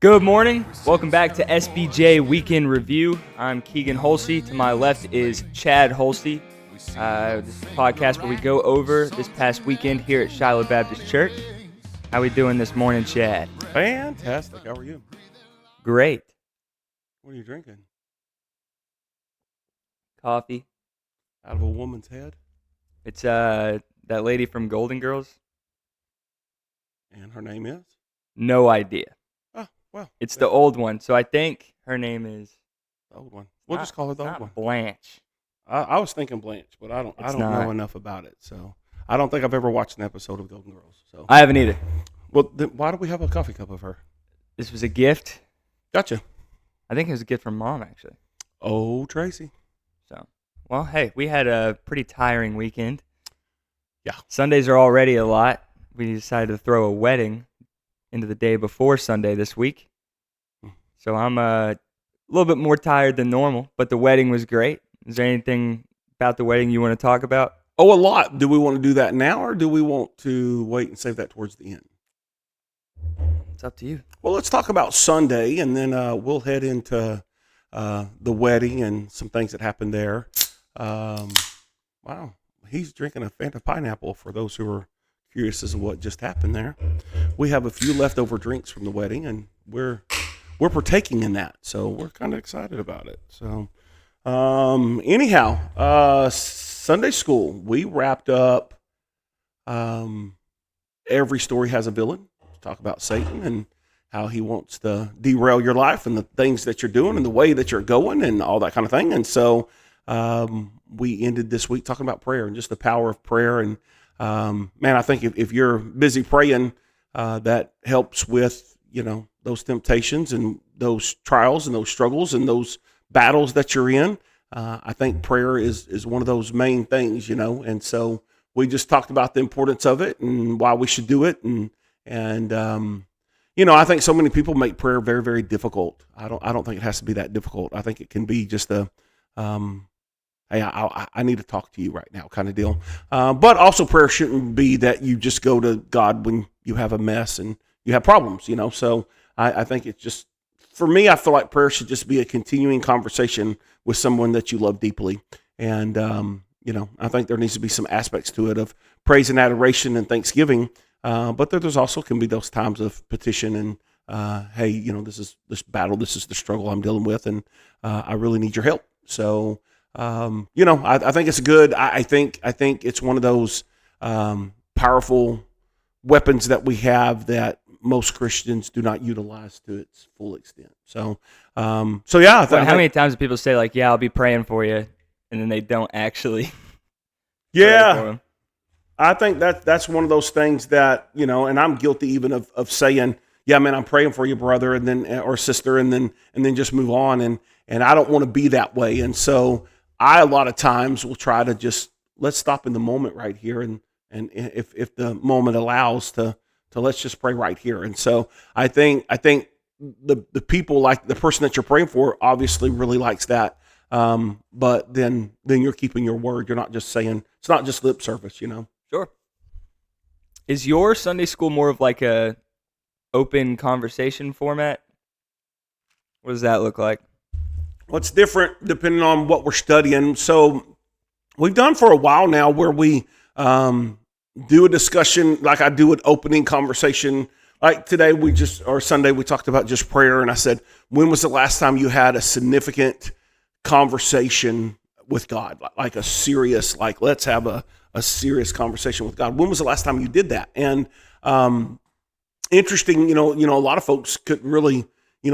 Good morning. Welcome back to SBJ Weekend Review. I'm Keagan Holsey. To my left is Chad Holsey. This is a podcast where we go over this past weekend here at Shiloh Baptist Church. How we doing this morning, Chad? Fantastic. How are you? Great. What are you drinking? Coffee. Out of a woman's head? It's that lady from Golden Girls. And her name is? No idea. Oh, well. It's the old one, so I think her name is The old one. We'll just call her the old one. Blanche. I was thinking Blanche, but I don't know enough about it. So I don't think I've ever watched an episode of Golden Girls. So I haven't either. Well, then why do we have a coffee cup of her? This was a gift. Gotcha. I think it was a gift from Mom, actually. Oh, Tracy. So, well, hey, we had a pretty tiring weekend. Yeah. Sundays are already a lot. We decided to throw a wedding into the day before Sunday this week. So I'm a little bit more tired than normal, but the wedding was great. Is there anything about the wedding you want to talk about? Oh, a lot. Do we want to do that now, or do we want to wait and save that towards the end? It's up to you. Well, let's talk about Sunday, and then we'll head into the wedding and some things that happened there. Wow, he's drinking a Fanta pineapple for those who are curious as to what just happened there. We have a few leftover drinks from the wedding, and we're partaking in that, so we're kind of excited about it. So, anyhow, Sunday school, we wrapped up. Every story has a villain. Talk about Satan and how he wants to derail your life and the things that you're doing and the way that you're going and all that kind of thing. And so we ended this week talking about prayer and just the power of prayer. And man, I think if you're busy praying, that helps with, those temptations and those trials and those struggles and those battles that you're in. I think prayer is one of those main things, and so we just talked about the importance of it and why we should do it. And I think so many people make prayer very, very difficult. I don't think it has to be that difficult. I think it can be just a, hey, I need to talk to you right now kind of deal. But also prayer shouldn't be that you just go to God when you have a mess and you have problems, So I think it's just, for me, I feel like prayer should just be a continuing conversation with someone that you love deeply. And, I think there needs to be some aspects to it of praise and adoration and thanksgiving. But there's also can be those times of petition and, hey, this is this battle, this is the struggle I'm dealing with, and I really need your help. So, I think it's good. I think it's one of those powerful weapons that we have that most Christians do not utilize to its full extent. So, yeah. How many times do people say like, "Yeah, I'll be praying for you," and then they don't actually? Yeah. I think that's one of those things that, and I'm guilty even of saying, yeah, man, I'm praying for you, brother, and then, or sister, and then just move on. And I don't want to be that way. And so I, a lot of times will try to just, let's stop in the moment right here. And if the moment allows to let's just pray right here. And so I think the people, like the person that you're praying for, obviously really likes that. But then you're keeping your word. You're not just saying, it's not just lip service, Sure. Is your Sunday school more of like a open conversation format? What does that look like? Well, it's different depending on what we're studying. So we've done for a while now where we do a discussion, like I do an opening conversation. Like today Sunday we talked about just prayer, and I said, when was the last time you had a significant conversation with God? Like a serious, like let's have a serious conversation with God. When was the last time you did that? And interesting, a lot of folks couldn't really,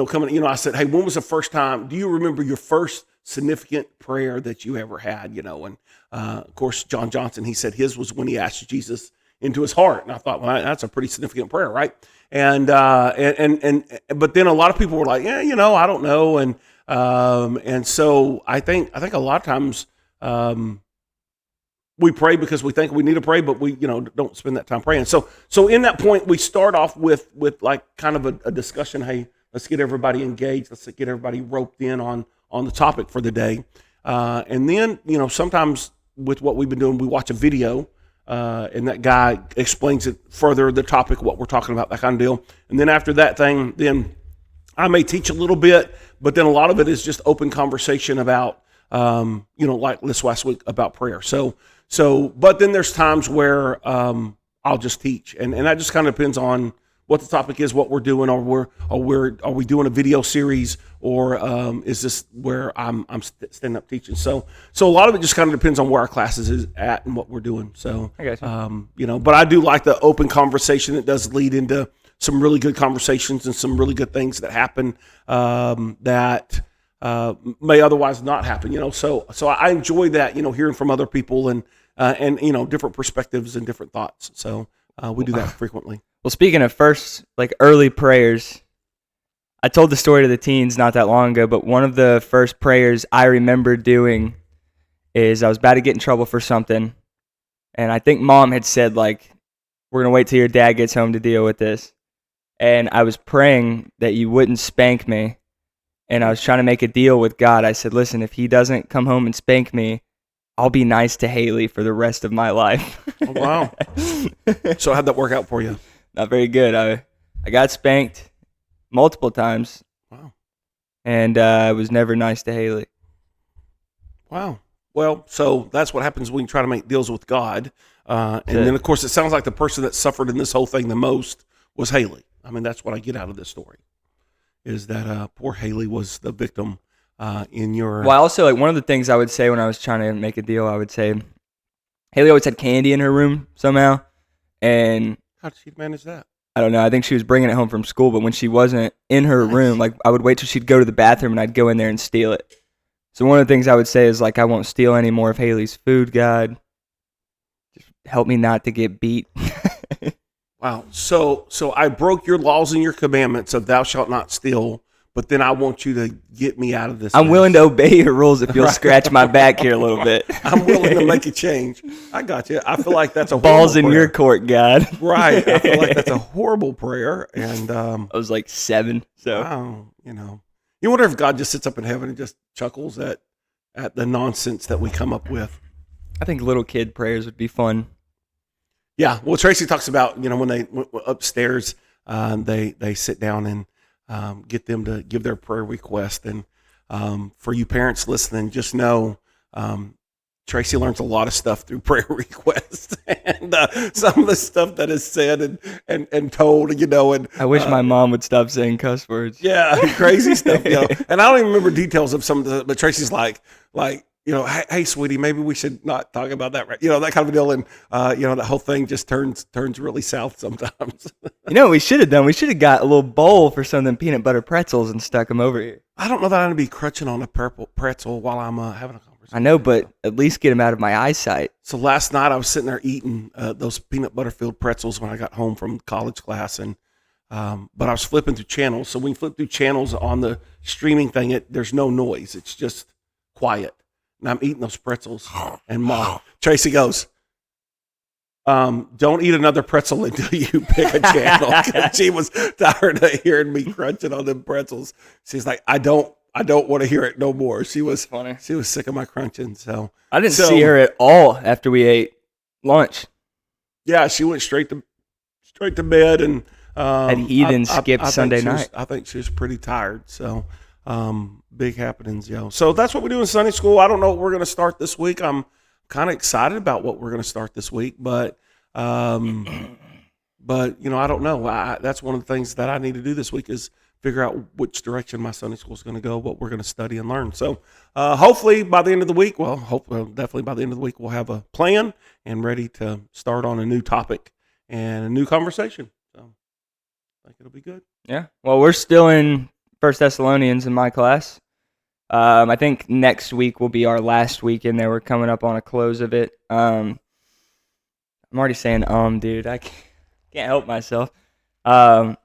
come in. I said, hey, when was the first time? Do you remember your first significant prayer that you ever had? And of course, John Johnson, he said his was when he asked Jesus into his heart. And I thought, well, that's a pretty significant prayer, right? And but then a lot of people were like, yeah, I don't know. And so I think a lot of times we pray because we think we need to pray, but we, don't spend that time praying. So in that point, we start off with like kind of a discussion. Hey, let's get everybody engaged. Let's get everybody roped in on the topic for the day. And then, sometimes with what we've been doing, we watch a video and that guy explains it further, the topic, what we're talking about, that kind of deal. And then after that thing, then I may teach a little bit, but then a lot of it is just open conversation about, like this last week about prayer. But then there's times where I'll just teach, and that just kind of depends on what the topic is, what we're doing, or are we doing a video series, or is this where I'm standing up teaching? So a lot of it just kind of depends on where our classes is at and what we're doing. So I got you. But I do like the open conversation. It does lead into some really good conversations and some really good things that happen that may otherwise not happen. So I enjoy that. Hearing from other people and different perspectives and different thoughts. So we do that frequently. Well, speaking of first, early prayers, I told the story to the teens not that long ago, but one of the first prayers I remember doing is I was about to get in trouble for something, and I think Mom had said, we're going to wait till your dad gets home to deal with this. And I was praying that you wouldn't spank me, and I was trying to make a deal with God. I said, listen, if he doesn't come home and spank me, I'll be nice to Haley for the rest of my life. Oh, wow. So how'd that work out for you? Not very good. I got spanked multiple times. Wow. And I was never nice to Haley. Wow. Well, so that's what happens when you try to make deals with God. Then, of course, it sounds like the person that suffered in this whole thing the most was Haley. I mean, that's what I get out of this story, is that poor Haley was the victim in your... Well, also, one of the things I would say when I was trying to make a deal, I would say, Haley always had candy in her room somehow, and... How did she manage that? I don't know. I think she was bringing it home from school, but when she wasn't in her room, I would wait till she'd go to the bathroom, and I'd go in there and steal it. So one of the things I would say is, I won't steal any more of Haley's food, God. Just help me not to get beat. Wow. So I broke your laws and your commandments of thou shalt not steal, but then I want you to get me out of this. I'm willing to obey your rules if you'll scratch my back here a little bit. I'm willing to make a change. I got you. I feel like that's a balls in prayer. your court, God. Right. I feel like that's a horrible prayer. And I was 7. So wow, you wonder if God just sits up in heaven and just chuckles at the nonsense that we come up with. I think little kid prayers would be fun. Yeah. Well, Tracy talks about when they went upstairs, they sit down and get them to give their prayer request. And for you parents listening, just know Tracy learns a lot of stuff through prayer requests, and some of the stuff that is said and told, and I wish my mom would stop saying cuss words. Yeah, crazy stuff. And I don't even remember details of some of the, but Tracy's like. Hey, sweetie, maybe we should not talk about that, right? That kind of a deal, and that whole thing just turns really south sometimes. What we should have done? We should have got a little bowl for some of them peanut butter pretzels and stuck them over here. I don't know that I'm gonna be crunching on a purple pretzel while I'm having a conversation. I know, but at least get them out of my eyesight. So last night I was sitting there eating those peanut butter filled pretzels when I got home from college class, and but I was flipping through channels. So when you flip through channels on the streaming thing, there's no noise. It's just quiet. And I'm eating those pretzels, and Tracy goes, don't eat another pretzel until you pick a channel. She was tired of hearing me crunching on them pretzels. She's like, I don't want to hear it no more. She was funny. She was sick of my crunching. So I didn't see her at all after we ate lunch. Yeah, she went straight to bed, and had heathen skipped Sunday night. I think she was pretty tired. So big happenings, So that's what we do in Sunday school. I don't know what we're going to start this week. I'm kind of excited about what we're going to start this week, but I don't know. That's one of the things that I need to do this week is figure out which direction my Sunday school is going to go, what we're going to study and learn. So hopefully by the end of the week, definitely by the end of the week, we'll have a plan and ready to start on a new topic and a new conversation. So I think it'll be good. Yeah. Well, we're still in 1 Thessalonians in my class. I think next week will be our last week in there. We're coming up on a close of it. I'm already saying dude. I can't help myself. Gosh.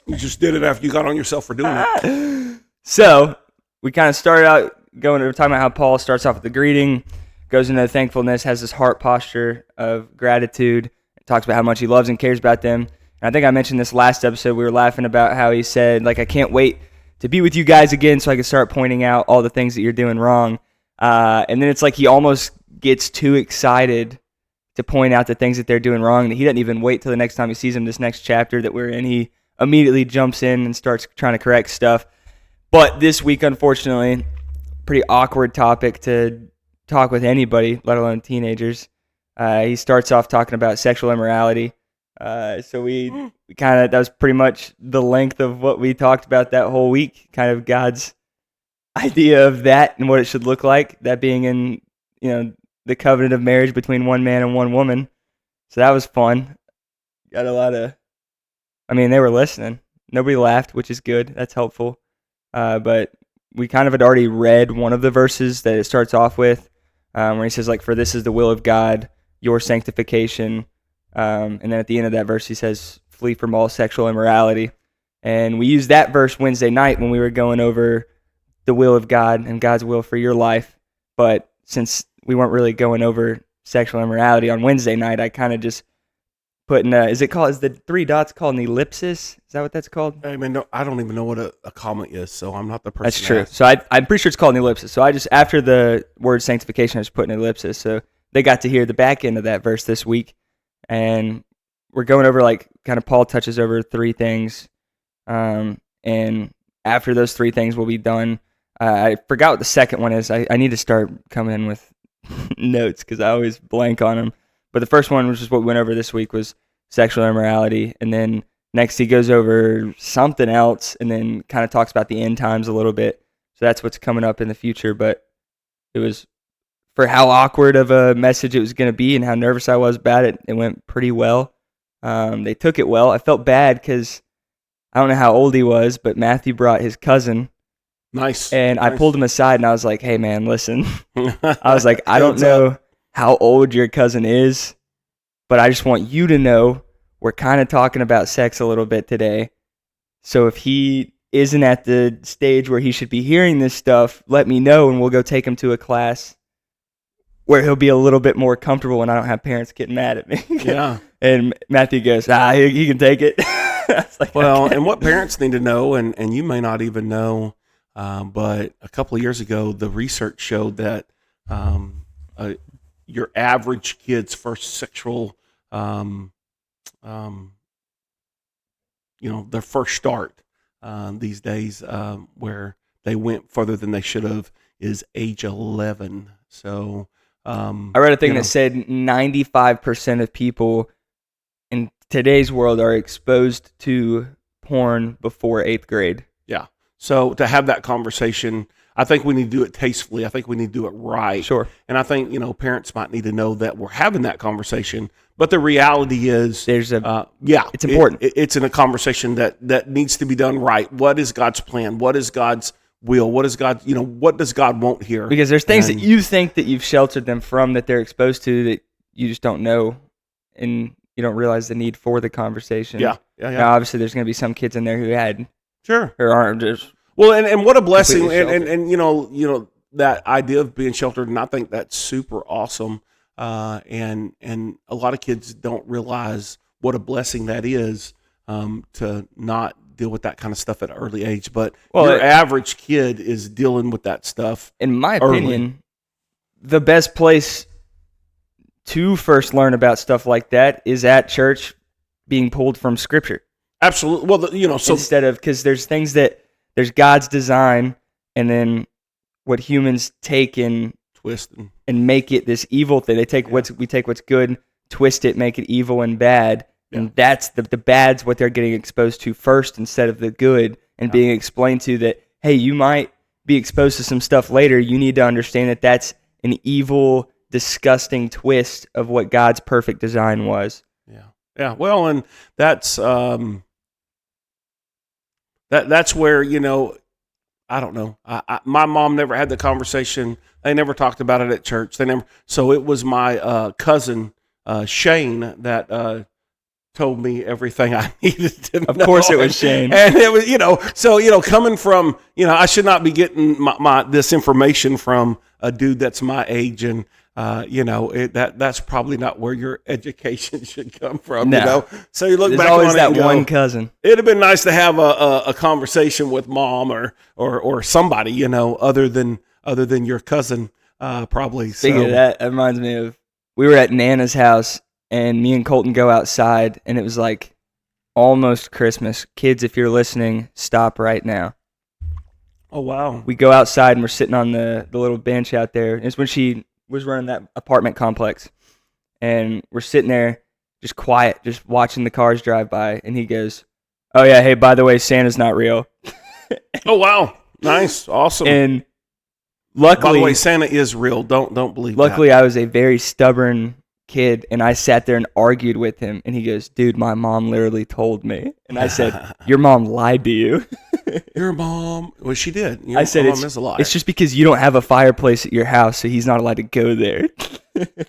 You just did it after you got on yourself for doing it. So we kind of started out talking about how Paul starts off with the greeting, goes into thankfulness, has this heart posture of gratitude, talks about how much he loves and cares about them. And I think I mentioned this last episode. We were laughing about how he said, I can't wait to be with you guys again so I can start pointing out all the things that you're doing wrong. And then it's like he almost gets too excited to point out the things that they're doing wrong, that he doesn't even wait till the next time he sees them this next chapter that we're in. He immediately jumps in and starts trying to correct stuff. But this week, unfortunately, pretty awkward topic to talk with anybody, let alone teenagers. He starts off talking about sexual immorality. So we kind of, that was pretty much the length of what we talked about that whole week, kind of God's idea of that and what it should look like, that being in, the covenant of marriage between one man and one woman. So that was fun. Got a lot of, they were listening. Nobody laughed, which is good. That's helpful. But we kind of had already read one of the verses that it starts off with, where he says, like, for this is the will of God, your sanctification. And then at the end of that verse, he says, flee from all sexual immorality. And we used that verse Wednesday night when we were going over the will of God and God's will for your life. But since we weren't really going over sexual immorality on Wednesday night, I kind of just put in is the 3 dots called an ellipsis? Is that what that's called? Hey, man, no, I don't even know what a comma is, so I'm not the person. That's true. So I'm pretty sure it's called an ellipsis. So I just, after the word sanctification, I just put an ellipsis. So they got to hear the back end of that verse this week. And we're going over, like, kind of Paul touches over 3 things. And after those 3 things will be done. I forgot what the second one is. I need to start coming in with notes because I always blank on them. But the first one, which is what we went over this week, was sexual immorality. And then next he goes over something else and then kind of talks about the end times a little bit. So that's what's coming up in the future. But it was, for how awkward of a message it was going to be and how nervous I was about it, it went pretty well. They took it well. I felt bad because I don't know how old he was, but Matthew brought his cousin. Nice. And nice. I pulled him aside and I was like, hey, man, listen. I was like, I don't know how old your cousin is, but I just want you to know we're kind of talking about sex a little bit today. So if he isn't at the stage where he should be hearing this stuff, let me know and we'll go take him to a class where he'll be a little bit more comfortable and I don't have parents getting mad at me. Yeah. And Matthew goes, he can take it. Like, well, okay. And what parents need to know, and you may not even know, but a couple of years ago, the research showed that your average kid's first sexual, their first start these days, where they went further than they should have, is age 11. So I read a thing that said 95% of people in today's world are exposed to porn before 8th grade. Yeah. So to have that conversation, I think we need to do it tastefully. I think we need to do it right. Sure. And I think, parents might need to know that we're having that conversation. But the reality is, it's important. It's in a conversation that needs to be done right. What is God's plan? What is God's will? What is God, what does God want here? Because there's things that you think that you've sheltered them from that they're exposed to that you just don't know. And you don't realize the need for the conversation. Yeah. Now, obviously, there's going to be some kids in there who had. Sure. Or aren't just. Well, and what a blessing, and that idea of being sheltered, and I think that's super awesome. And a lot of kids don't realize what a blessing that is, to not deal with that kind of stuff at an early age. But your average kid is dealing with that stuff. In my opinion, the best place to first learn about stuff like that is at church, being pulled from Scripture. Absolutely. Well, so instead of, because there's things that there's God's design, and then what humans take and twist and make it this evil thing. They take we take what's good, twist it, make it evil and bad, and that's the bad's what they're getting exposed to first instead of the good, and being explained to that, hey, you might be exposed to some stuff later. You need to understand that that's an evil, disgusting twist of what God's perfect design was. Yeah. Well, and that's that's where, I don't know. My mom never had the conversation. They never talked about it at church. So it was my cousin Shane that told me everything I needed to know. Of course, it was Shane, and it was so coming from I should not be getting my this information from a dude that's my age, and that's probably not where your education should come from. No. So you look There's back always on that it and one go, cousin. It'd have been nice to have a conversation with mom or somebody other than your cousin probably. Speaking of that reminds me of, we were at Nana's house and me and Colton go outside and it was like almost Christmas. Kids, if you're listening, stop right now. Oh, wow. We go outside and we're sitting on the little bench out there. It's when she was running that apartment complex. And we're sitting there just quiet, just watching the cars drive by. And he goes, "Oh, yeah, hey, by the way, Santa's not real." Oh, wow. Nice. Awesome. And luckily, by the way, Santa is real. Don't believe luckily, that. I was a very stubborn kid, and I sat there and argued with him. And he goes, "Dude, my mom literally told me." And I said, "Your mom lied to you." Your mom? Well, she did. I said, mom is a liar. It's just because you don't have a fireplace at your house, so he's not allowed to go there.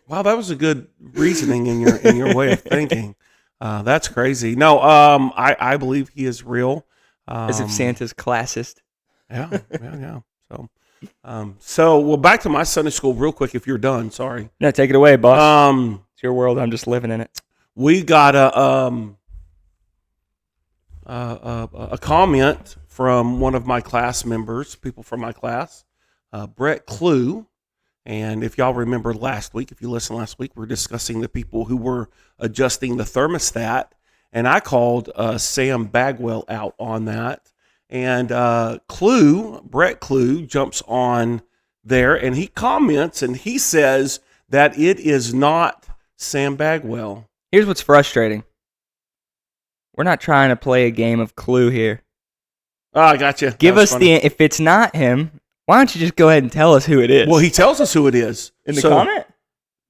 Wow, that was a good reasoning in your way of thinking. That's crazy. No, I believe he is real. As if Santa's classist. Yeah. So well, back to my Sunday school real quick. If you're done, sorry. No, take it away, boss. It's your world. I'm just living in it. We got a comment from one of my class members, people from my class, Brett Clue. And if y'all remember last week, if you listened last week, we were discussing the people who were adjusting the thermostat. And I called Sam Bagwell out on that. And Brett Clue jumps on there and he comments and he says that it is not Sam Bagwell. Here's what's frustrating. We're not trying to play a game of Clue here. Oh, I got you. Give us if it's not him, why don't you just go ahead and tell us who it is? Well, he tells us who it is. In the comment?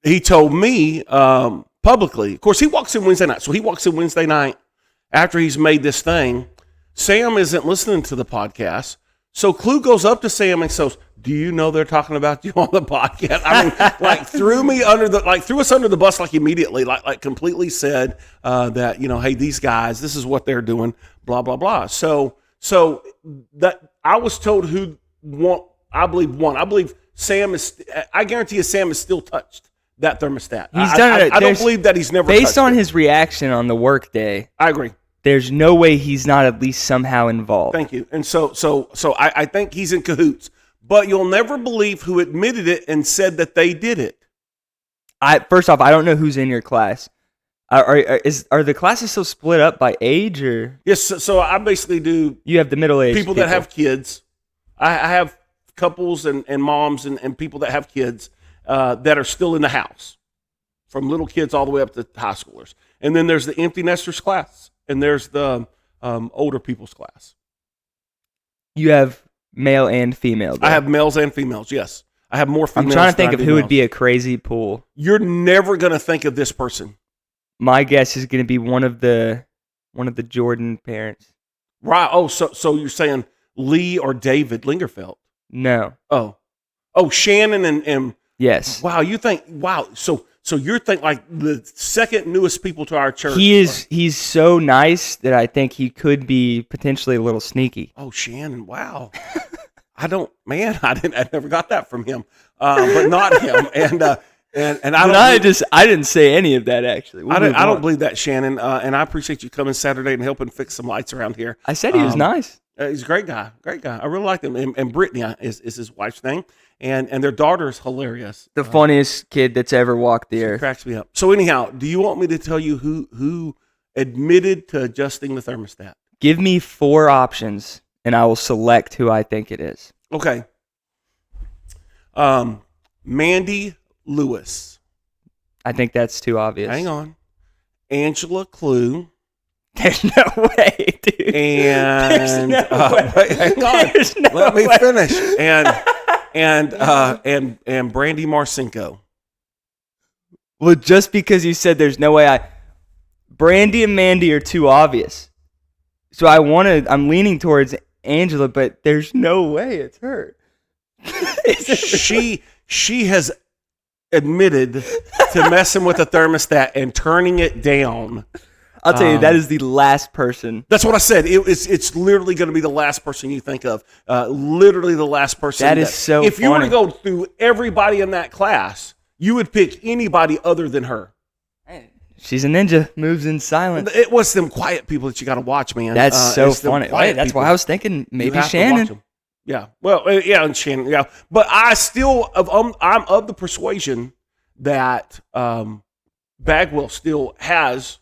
He told me publicly. Of course, he walks in Wednesday night. So he walks in Wednesday night after he's made this thing. Sam isn't listening to the podcast. So Clue goes up to Sam and says, "Do you know they're talking about you on the podcast?" I mean, threw us under the bus immediately, completely said that, hey, these guys, this is what they're doing, blah, blah, blah. So that I was told who won. I believe Sam is. I guarantee you, Sam has still touched that thermostat. He's done it. I don't believe that he's never. Based on it. his reaction on the work day, I agree. There's no way he's not at least somehow involved. Thank you. And so I think he's in cahoots. But you'll never believe who admitted it and said that they did it. First off, I don't know who's in your class. Are the classes still split up by age or? Yes. So I basically do. You have the middle-aged people that have kids. I have couples and moms and people that have kids that are still in the house, from little kids all the way up to high schoolers. And then there's the empty nesters class, and there's the older people's class. You have male and female. Though. I have males and females. Yes, I have more females. I'm trying to think of who would be a crazy pool. You're never going to think of this person. My guess is going to be one of the Jordan parents. Right. Oh, so you're saying Lee or David Lingerfeld? No. Oh, Shannon and yes. Wow, you think? Wow. So you're thinking like the second newest people to our church. He's so nice that I think he could be potentially a little sneaky. Oh, Shannon, wow. I never got that from him. But not him. And I didn't say any of that actually. I don't believe that, Shannon. And I appreciate you coming Saturday and helping fix some lights around here. I said he was nice. He's a great guy. I really like him. And Brittany is his wife's name. And their daughter is hilarious. The funniest kid that's ever walked the earth. Cracks me up. So anyhow, do you want me to tell you who admitted to adjusting the thermostat? Give me 4 options, and I will select who I think it is. Okay. Mandy Lewis. I think that's too obvious. Hang on. Angela Clue. There's no way, dude. And no way. Wait, hang on. Let me finish. And Brandy Marcinko. Well, just because you said there's no way, Brandy and Mandy are too obvious. So I'm leaning towards Angela, but there's no way it's her. She has admitted to messing with the thermostat and turning it down. I'll tell you, that is the last person. That's what I said. It's literally going to be the last person you think of. Literally the last person. That is so If funny. you were to go through everybody in that class, you would pick anybody other than her. She's a ninja. Moves in silence. It was them quiet people that you got to watch, man. That's so funny. That's why I was thinking maybe Shannon. Yeah. Well, yeah, and Shannon. Yeah. But I'm of the persuasion that Bagwell still has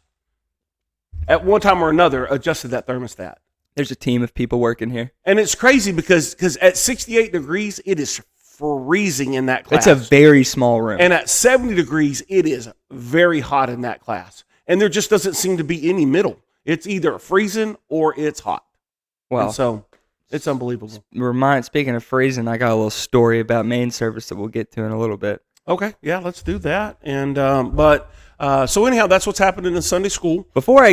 at one time or another adjusted that thermostat. There's a team of people working here. And it's crazy because at 68 degrees, it is freezing in that class. It's a very small room. And at 70 degrees, it is very hot in that class. And there just doesn't seem to be any middle. It's either freezing or it's hot. Well, and so it's unbelievable. Speaking of freezing, I got a little story about main service that we'll get to in a little bit. Okay, yeah, let's do that. And so anyhow, that's what's happening in Sunday school. Before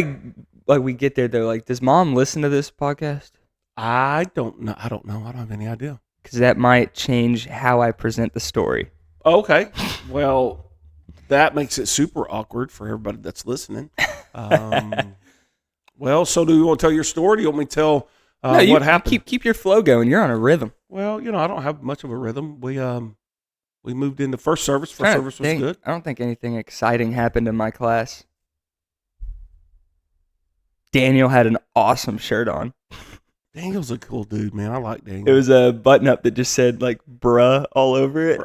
we get there, though, like, does Mom listen to this podcast? I don't know. I don't have any idea. Because that might change how I present the story. Okay, well, that makes it super awkward for everybody that's listening. Well, so do you want to tell your story? Do you want me to tell what happened? Keep your flow going. You're on a rhythm. Well, I don't have much of a rhythm. We moved into first service. First service was good. I don't think anything exciting happened in my class. Daniel had an awesome shirt on. Daniel's a cool dude, man. I like Daniel. It was a button-up that just said, like, bruh all over it.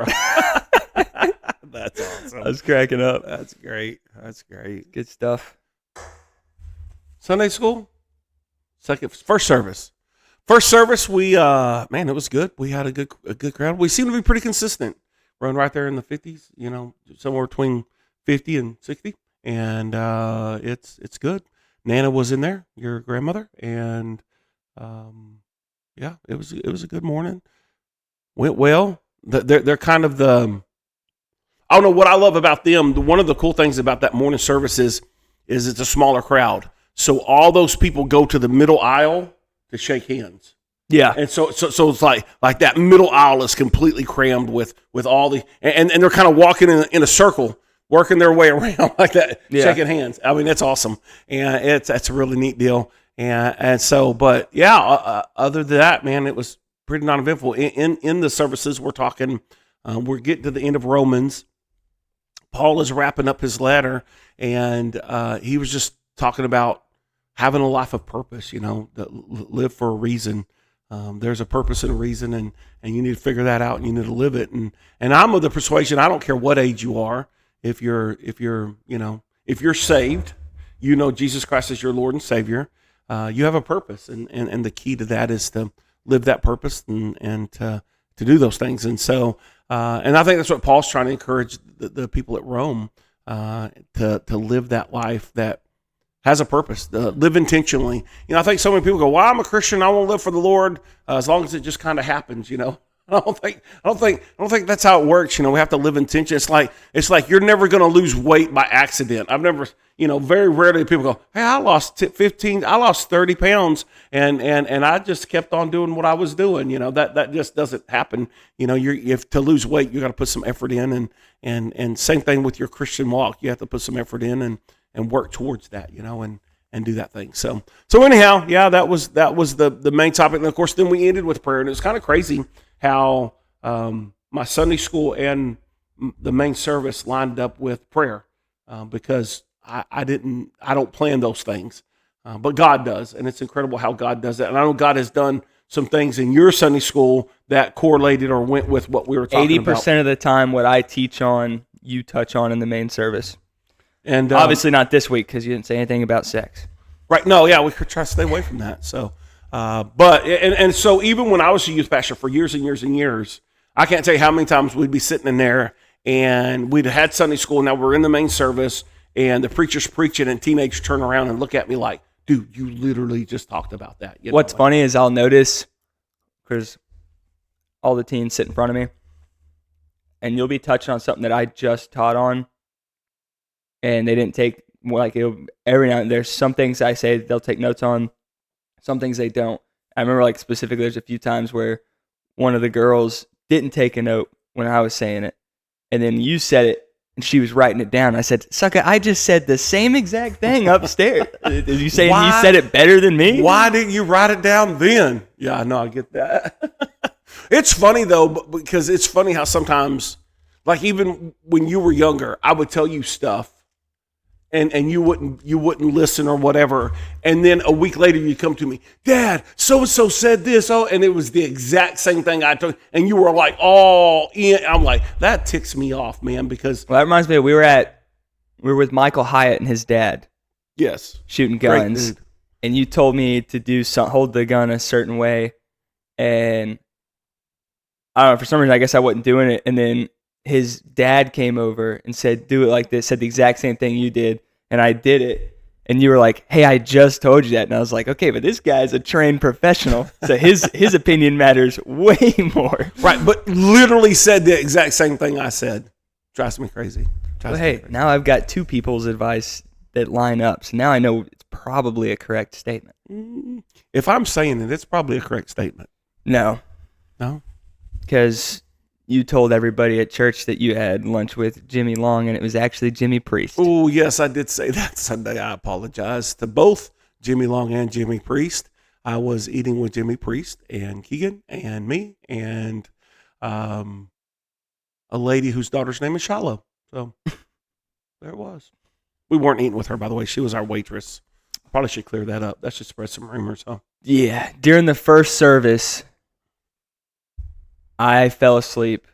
That's awesome. I was cracking up. That's great. Good stuff. Sunday school? First service. First service, we, man, it was good. We had a good crowd. We seem to be pretty consistent. Run right there in the 50s, somewhere between 50 and 60. And it's good. Nana was in there, your grandmother, and yeah, it was a good morning. Went well. They're kind of I don't know what I love about them. One of the cool things about that morning service is it's a smaller crowd. So all those people go to the middle aisle to shake hands. Yeah. And so it's like that middle aisle is completely crammed with all the and they're kind of walking in a circle, working their way around like that, shaking hands. I mean, it's awesome. And that's a really neat deal. And so, but yeah, other than that, man, it was pretty non-eventful. In the services, we're getting to the end of Romans. Paul is wrapping up his letter, and he was just talking about having a life of purpose, live for a reason. There's a purpose and a reason, and you need to figure that out, and you need to live it. And I'm of the persuasion, I don't care what age you are, if you're saved, Jesus Christ is your Lord and Savior, you have a purpose, and the key to that is to live that purpose and to do those things. And so, and I think that's what Paul's trying to encourage the people at Rome, to live that life that has a purpose, live intentionally. I think so many people go, well, I'm a Christian, I want to live for the Lord, as long as it just kind of happens, I don't think that's how it works. We have to live intention. It's like you're never going to lose weight by accident. I've never, very rarely people go, hey, I lost 30 pounds and I just kept on doing what I was doing. That just doesn't happen. If to lose weight, you got to put some effort in, and same thing with your Christian walk. You have to put some effort in and work towards that, and do that thing. So anyhow, yeah, that was the main topic. And of course, then we ended with prayer, and it was kind of crazy how my Sunday school and the main service lined up with prayer, because I don't plan those things, but God does, and it's incredible how God does that. And I know God has done some things in your Sunday school that correlated or went with what we were talking about. 80% of the time, what I teach on, you touch on in the main service. And obviously not this week because you didn't say anything about sex. Right? No, yeah, we could try to stay away from that. So, but so even when I was a youth pastor for years and years and years, I can't tell you how many times we'd be sitting in there and we'd had Sunday school. Now we're in the main service and the preacher's preaching, and teenagers turn around and look at me like, "Dude, you literally just talked about that." What's funny is I'll notice because all the teens sit in front of me, and you'll be touching on something that I just taught on. And they didn't take, every now and then, there's some things I say they'll take notes on, some things they don't. I remember, specifically, there's a few times where one of the girls didn't take a note when I was saying it. And then you said it, and she was writing it down. I said, Sucka, I just said the same exact thing upstairs. Did you say you said it better than me? Why didn't you write it down then? Yeah, I know, I get that. It's funny, though, because it's funny how sometimes, even when you were younger, I would tell you stuff, and you wouldn't listen or whatever, and then a week later you come to me, Dad, so and so said this, and it was the exact same thing I told, and you were like, all in. I'm like, that ticks me off, man, because that reminds me, we were with Michael Hyatt and his dad. Yes. shooting Great guns, dude. and you told me to hold the gun a certain way, and I don't know, for some reason I guess I wasn't doing it, and then his dad came over and said, do it like this, said the exact same thing you did, and I did it, and you were like, hey, I just told you that, and I was like, okay, but this guy's a trained professional, so his opinion matters way more. Right, but literally said the exact same thing I said. Drives me crazy. Well, hey, now I've got two people's advice that line up, so now I know it's probably a correct statement. If I'm saying it, it's probably a correct statement. No. No? Because you told everybody at church that you had lunch with Jimmy Long, and it was actually Jimmy Priest. Oh, yes, I did say that Sunday. I apologize to both Jimmy Long and Jimmy Priest. I was eating with Jimmy Priest and Keagan and me and a lady whose daughter's name is Shiloh. So there it was. We weren't eating with her, by the way. She was our waitress. Probably should clear that up. That should spread some rumors, huh? Yeah. During the first service, I fell asleep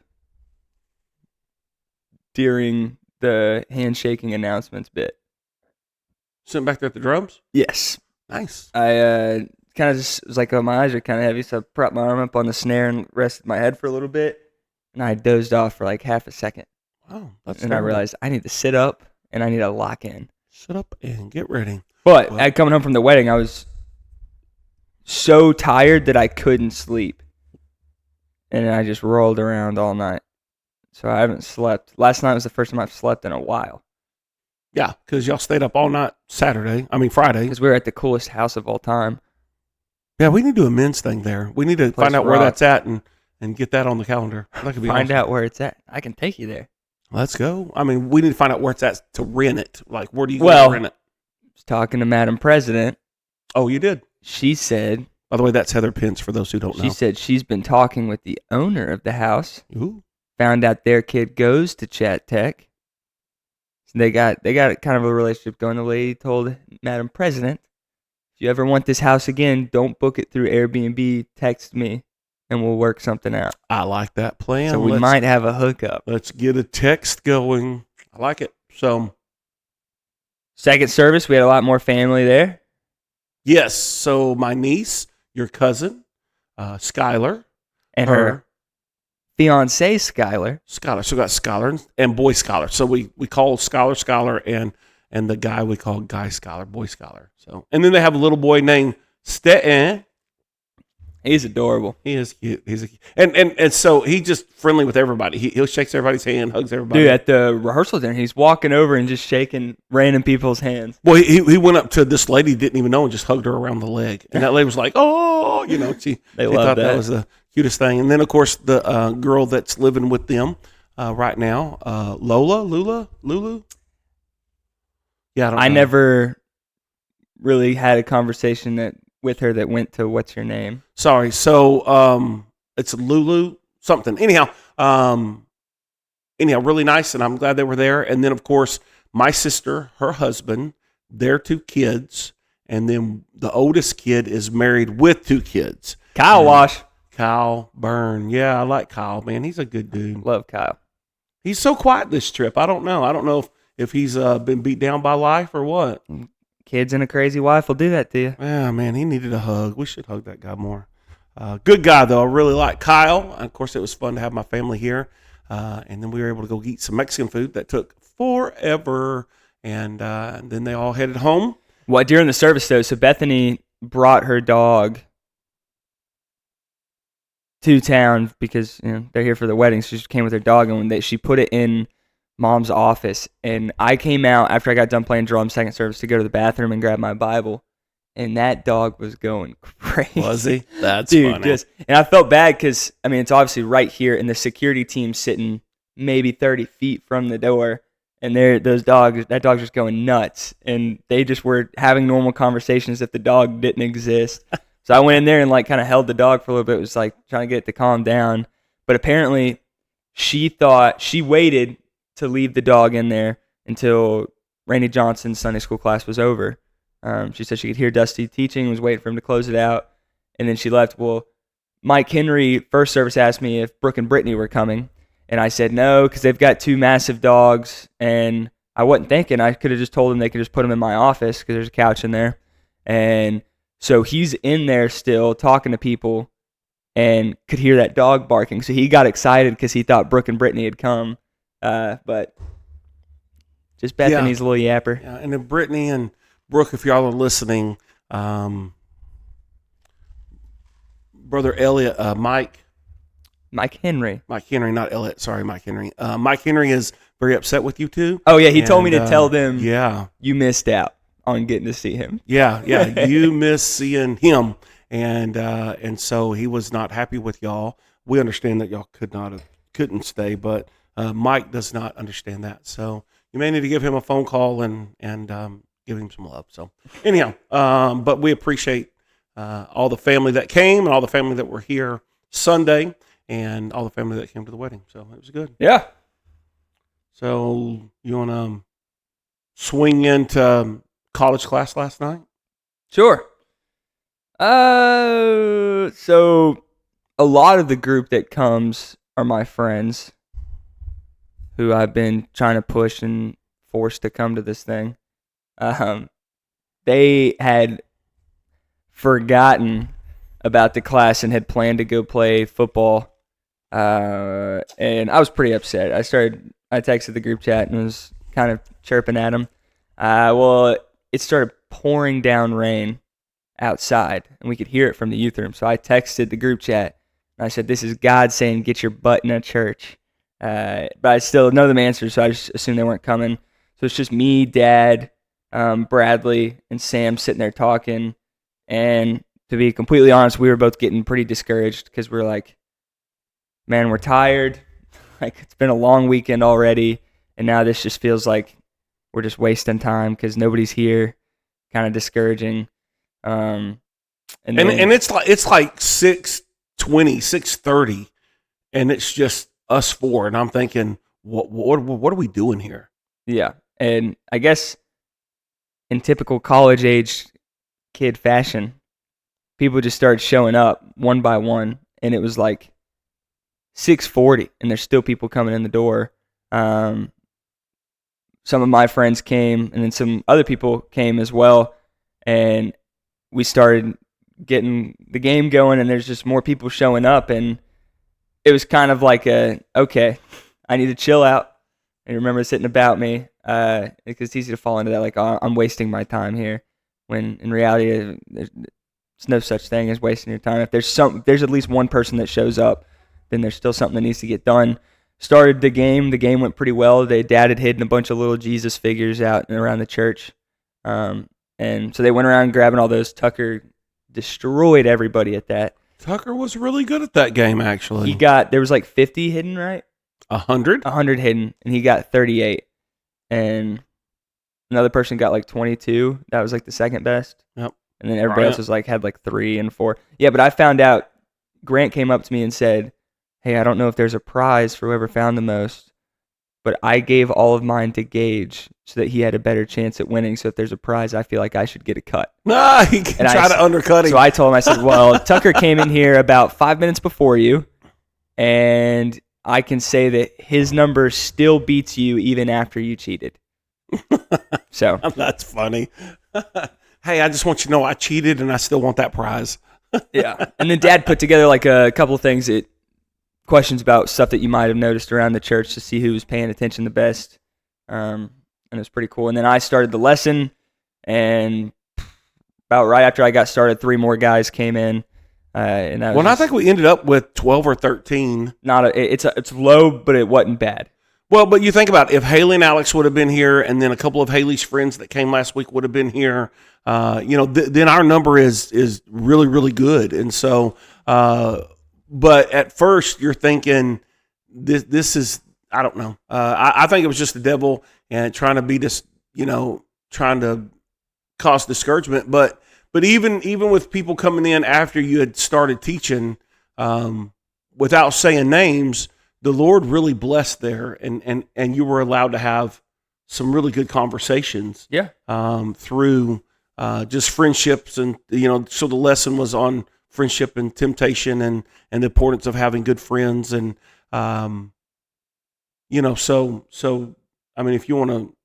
during the handshaking announcements bit. Sitting back there at the drums? Yes. Nice. I kind of just was like, oh, my eyes are kind of heavy, so I propped my arm up on the snare and rested my head for a little bit, and I dozed off for like half a second. Oh, that's And I realized I need to sit up and I need to lock in. Sit up and get ready. But at coming home from the wedding, I was so tired that I couldn't sleep. And I just rolled around all night. So I haven't slept. Last night was the first time I've slept in a while. Yeah, because y'all stayed up all night Friday. Because we were at the coolest house of all time. Yeah, we need to do a men's thing there. We need to find out where that's at and get that on the calendar. That could be Find awesome. out where it's at. I can take you there. Let's go. I mean, we need to find out where it's at to rent it. Like, where do you go to rent it? I was talking to Madam President. Oh, you did? She said... By the way, that's Heather Pence, for those who don't know. She said she's been talking with the owner of the house. Ooh. Found out their kid goes to Chat Tech. So they got kind of a relationship going. The lady told Madam President, if you ever want this house again, don't book it through Airbnb. Text me, and we'll work something out. I like that plan. So we might have a hookup. Let's get a text going. I like it. So, second service, we had a lot more family there. Yes. So my niece, your cousin, Skylar, and her fiance, Skylar. So we got Skylar and boy Skylar. So we call Skylar, and the guy we call Guy Skylar, boy Skylar. So, and then they have a little boy named Stetton. He's adorable. He is cute. And so he's just friendly with everybody. He shakes everybody's hand, hugs everybody. Dude, at the rehearsal dinner, he's walking over and just shaking random people's hands. Well, he went up to this lady, didn't even know, and just hugged her around the leg. And that lady was like, oh, she thought that was the cutest thing. And then, of course, the girl that's living with them right now, Lulu. Yeah, I never really had a conversation with her that went to what's your name. Sorry. So it's Lulu something. Anyhow, really nice, and I'm glad they were there. And then, of course, my sister, her husband, their two kids, and then the oldest kid is married with two kids. Kyle Byrne. Yeah, I like Kyle, man. He's a good dude. Love Kyle. He's so quiet this trip. I don't know if he's been beat down by life or what. Kids and a crazy wife will do that to you. Yeah, man, he needed a hug. We should hug that guy more. Good guy, though. I really like Kyle. Of course, it was fun to have my family here. And then we were able to go eat some Mexican food that took forever. And then they all headed home. Well, during the service, though, so Bethany brought her dog to town because they're here for the wedding. So she came with her dog, and she put it in Mom's office, and I came out after I got done playing drums second service to go to the bathroom and grab my Bible, and that dog was going crazy. Was he? That's Dude, funny. And I felt bad because, it's obviously right here, and the security team sitting maybe 30 feet from the door, and that dog's just going nuts, and they just were having normal conversations if the dog didn't exist. So I went in there and kind of held the dog for a little bit. It was trying to get it to calm down, but apparently she waited to leave the dog in there until Randy Johnson's Sunday school class was over. She said she could hear Dusty teaching, was waiting for him to close it out, and then she left. Well, Mike Henry, first service, asked me if Brooke and Brittany were coming, and I said no because they've got two massive dogs, and I wasn't thinking. I could have just told him they could just put him in my office because there's a couch in there. And so he's in there still talking to people and could hear that dog barking. So he got excited because he thought Brooke and Brittany had come. But just Bethany's a little yapper. Yeah, and then Brittany and Brooke, if y'all are listening, Brother Elliot, Mike Henry, not Elliot. Sorry, Mike Henry. Mike Henry is very upset with you too. Oh yeah, he told me to tell them. Yeah, you missed out on getting to see him. Yeah, you missed seeing him, and so he was not happy with y'all. We understand that y'all couldn't stay, but Mike does not understand that. So you may need to give him a phone call and give him some love. So anyhow, but we appreciate all the family that came and all the family that were here Sunday and all the family that came to the wedding. So it was good. Yeah. So you want to swing into college class last night? Sure. So a lot of the group that comes are my friends who I've been trying to push and force to come to this thing. They had forgotten about the class and had planned to go play football. And I was pretty upset. I texted the group chat and was kind of chirping at them. Well, it started pouring down rain outside, and we could hear it from the youth room. So I texted the group chat, and I said, "This is God saying, get your butt in a church." But I still know them answers, so I just assumed they weren't coming. So it's just me, Dad, Bradley, and Sam sitting there talking. And to be completely honest, we were both getting pretty discouraged because we're like, man, we're tired. Like, it's been a long weekend already, and now this just feels like we're just wasting time because nobody's here. Kind of discouraging. And it's like 6:20, 6:30, and it's just us four. And I'm thinking, what are we doing here? Yeah, and I guess in typical college age kid fashion, people just started showing up one by one, and it was like 6:40, and there's still people coming in the door. Some of my friends came, and then some other people came as well, and we started getting the game going, and there's just more people showing up, and it was kind of like okay, I need to chill out and remember sitting about me, because it's easy to fall into that, like, oh, I'm wasting my time here, when in reality, there's no such thing as wasting your time. If there's at least one person that shows up, then there's still something that needs to get done. Started the game went pretty well. Dad had hidden a bunch of little Jesus figures out and around the church. And so they went around grabbing all those. Tucker destroyed everybody at that. Tucker was really good at that game, actually. There was like 50 hidden, right? 100? 100 hidden, and he got 38. And another person got like 22. That was like the second best. Yep. And then everybody else had like 3 and 4. Yeah, but I found out, Grant came up to me and said, "Hey, I don't know if there's a prize for whoever found the most, but I gave all of mine to Gage so that he had a better chance at winning. So if there's a prize, I feel like I should get a cut." He can try to undercut him. So I told him, I said, "Well, Tucker came in here about 5 minutes before you, and I can say that his number still beats you even after you cheated." So that's funny. Hey, I just want you to know I cheated, and I still want that prize. Yeah. And then Dad put together like a couple of things questions about stuff that you might have noticed around the church to see who was paying attention the best. And it was pretty cool. And then I started the lesson, and about right after I got started, 3 more guys came in. And I think we ended up with 12 or 13. It's low, but it wasn't bad. Well, but you think about it, if Haley and Alex would have been here, and then a couple of Haley's friends that came last week would have been here, then our number is really, really good. And so, but at first you're thinking this is, I don't know. I think it was just the devil and trying to be this, trying to cause discouragement. But even with people coming in after you had started teaching, without saying names, the Lord really blessed there, and you were allowed to have some really good conversations. Yeah. Through just friendships, and so the lesson was on friendship and temptation, and the importance of having good friends, and so I mean, if you want to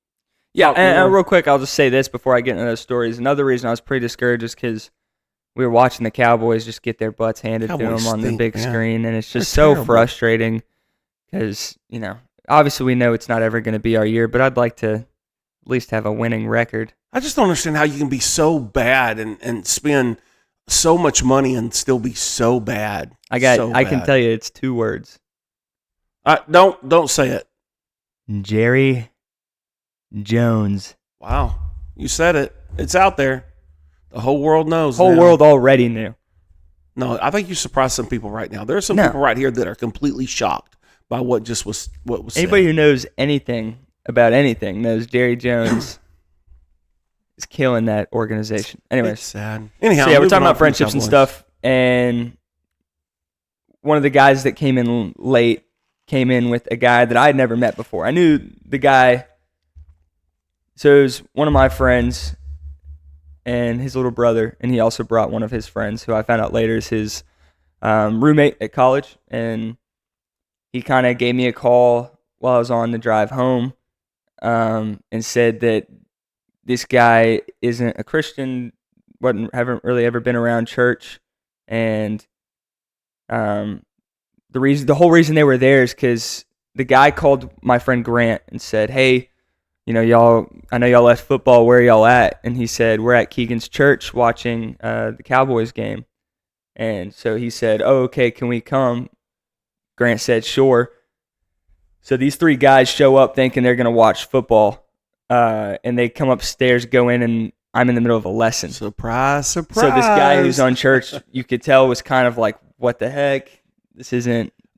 Yeah, and real quick, I'll just say this before I get into those stories. Another reason I was pretty discouraged is because we were watching the Cowboys just get their butts handed to them on the big screen, and it's just so frustrating because, obviously we know it's not ever going to be our year, but I'd like to at least have a winning record. I just don't understand how you can be so bad and spend so much money and still be so bad. I can tell you it's 2 words. Don't say it. Jerry Jones. Wow. You said it. It's out there. The whole world knows. The whole world already knew. No, I think you surprised some people right now. There are some people right here that are completely shocked by what was Anybody said. who knows anything about anything knows Jerry Jones is killing that organization. Anyways. It's sad. Anyhow, so we're talking about friendships and stuff, and one of the guys that came in late came in with a guy that I had never met before. I knew the guy. So it was one of my friends and his little brother, and he also brought one of his friends, who I found out later is his roommate at college, and he kind of gave me a call while I was on the drive home and said that this guy isn't a Christian, haven't really ever been around church, and the whole reason they were there is because the guy called my friend Grant and said, "Hey, y'all, I know y'all left football. Where are y'all at?" And he said, "We're at Keagan's church watching the Cowboys game." And so he said, "Oh, okay, can we come?" Grant said, "Sure." So these 3 guys show up thinking they're going to watch football, and they come upstairs, go in, and I'm in the middle of a lesson. Surprise, surprise. So this guy who's on church, you could tell, was kind of like, what the heck?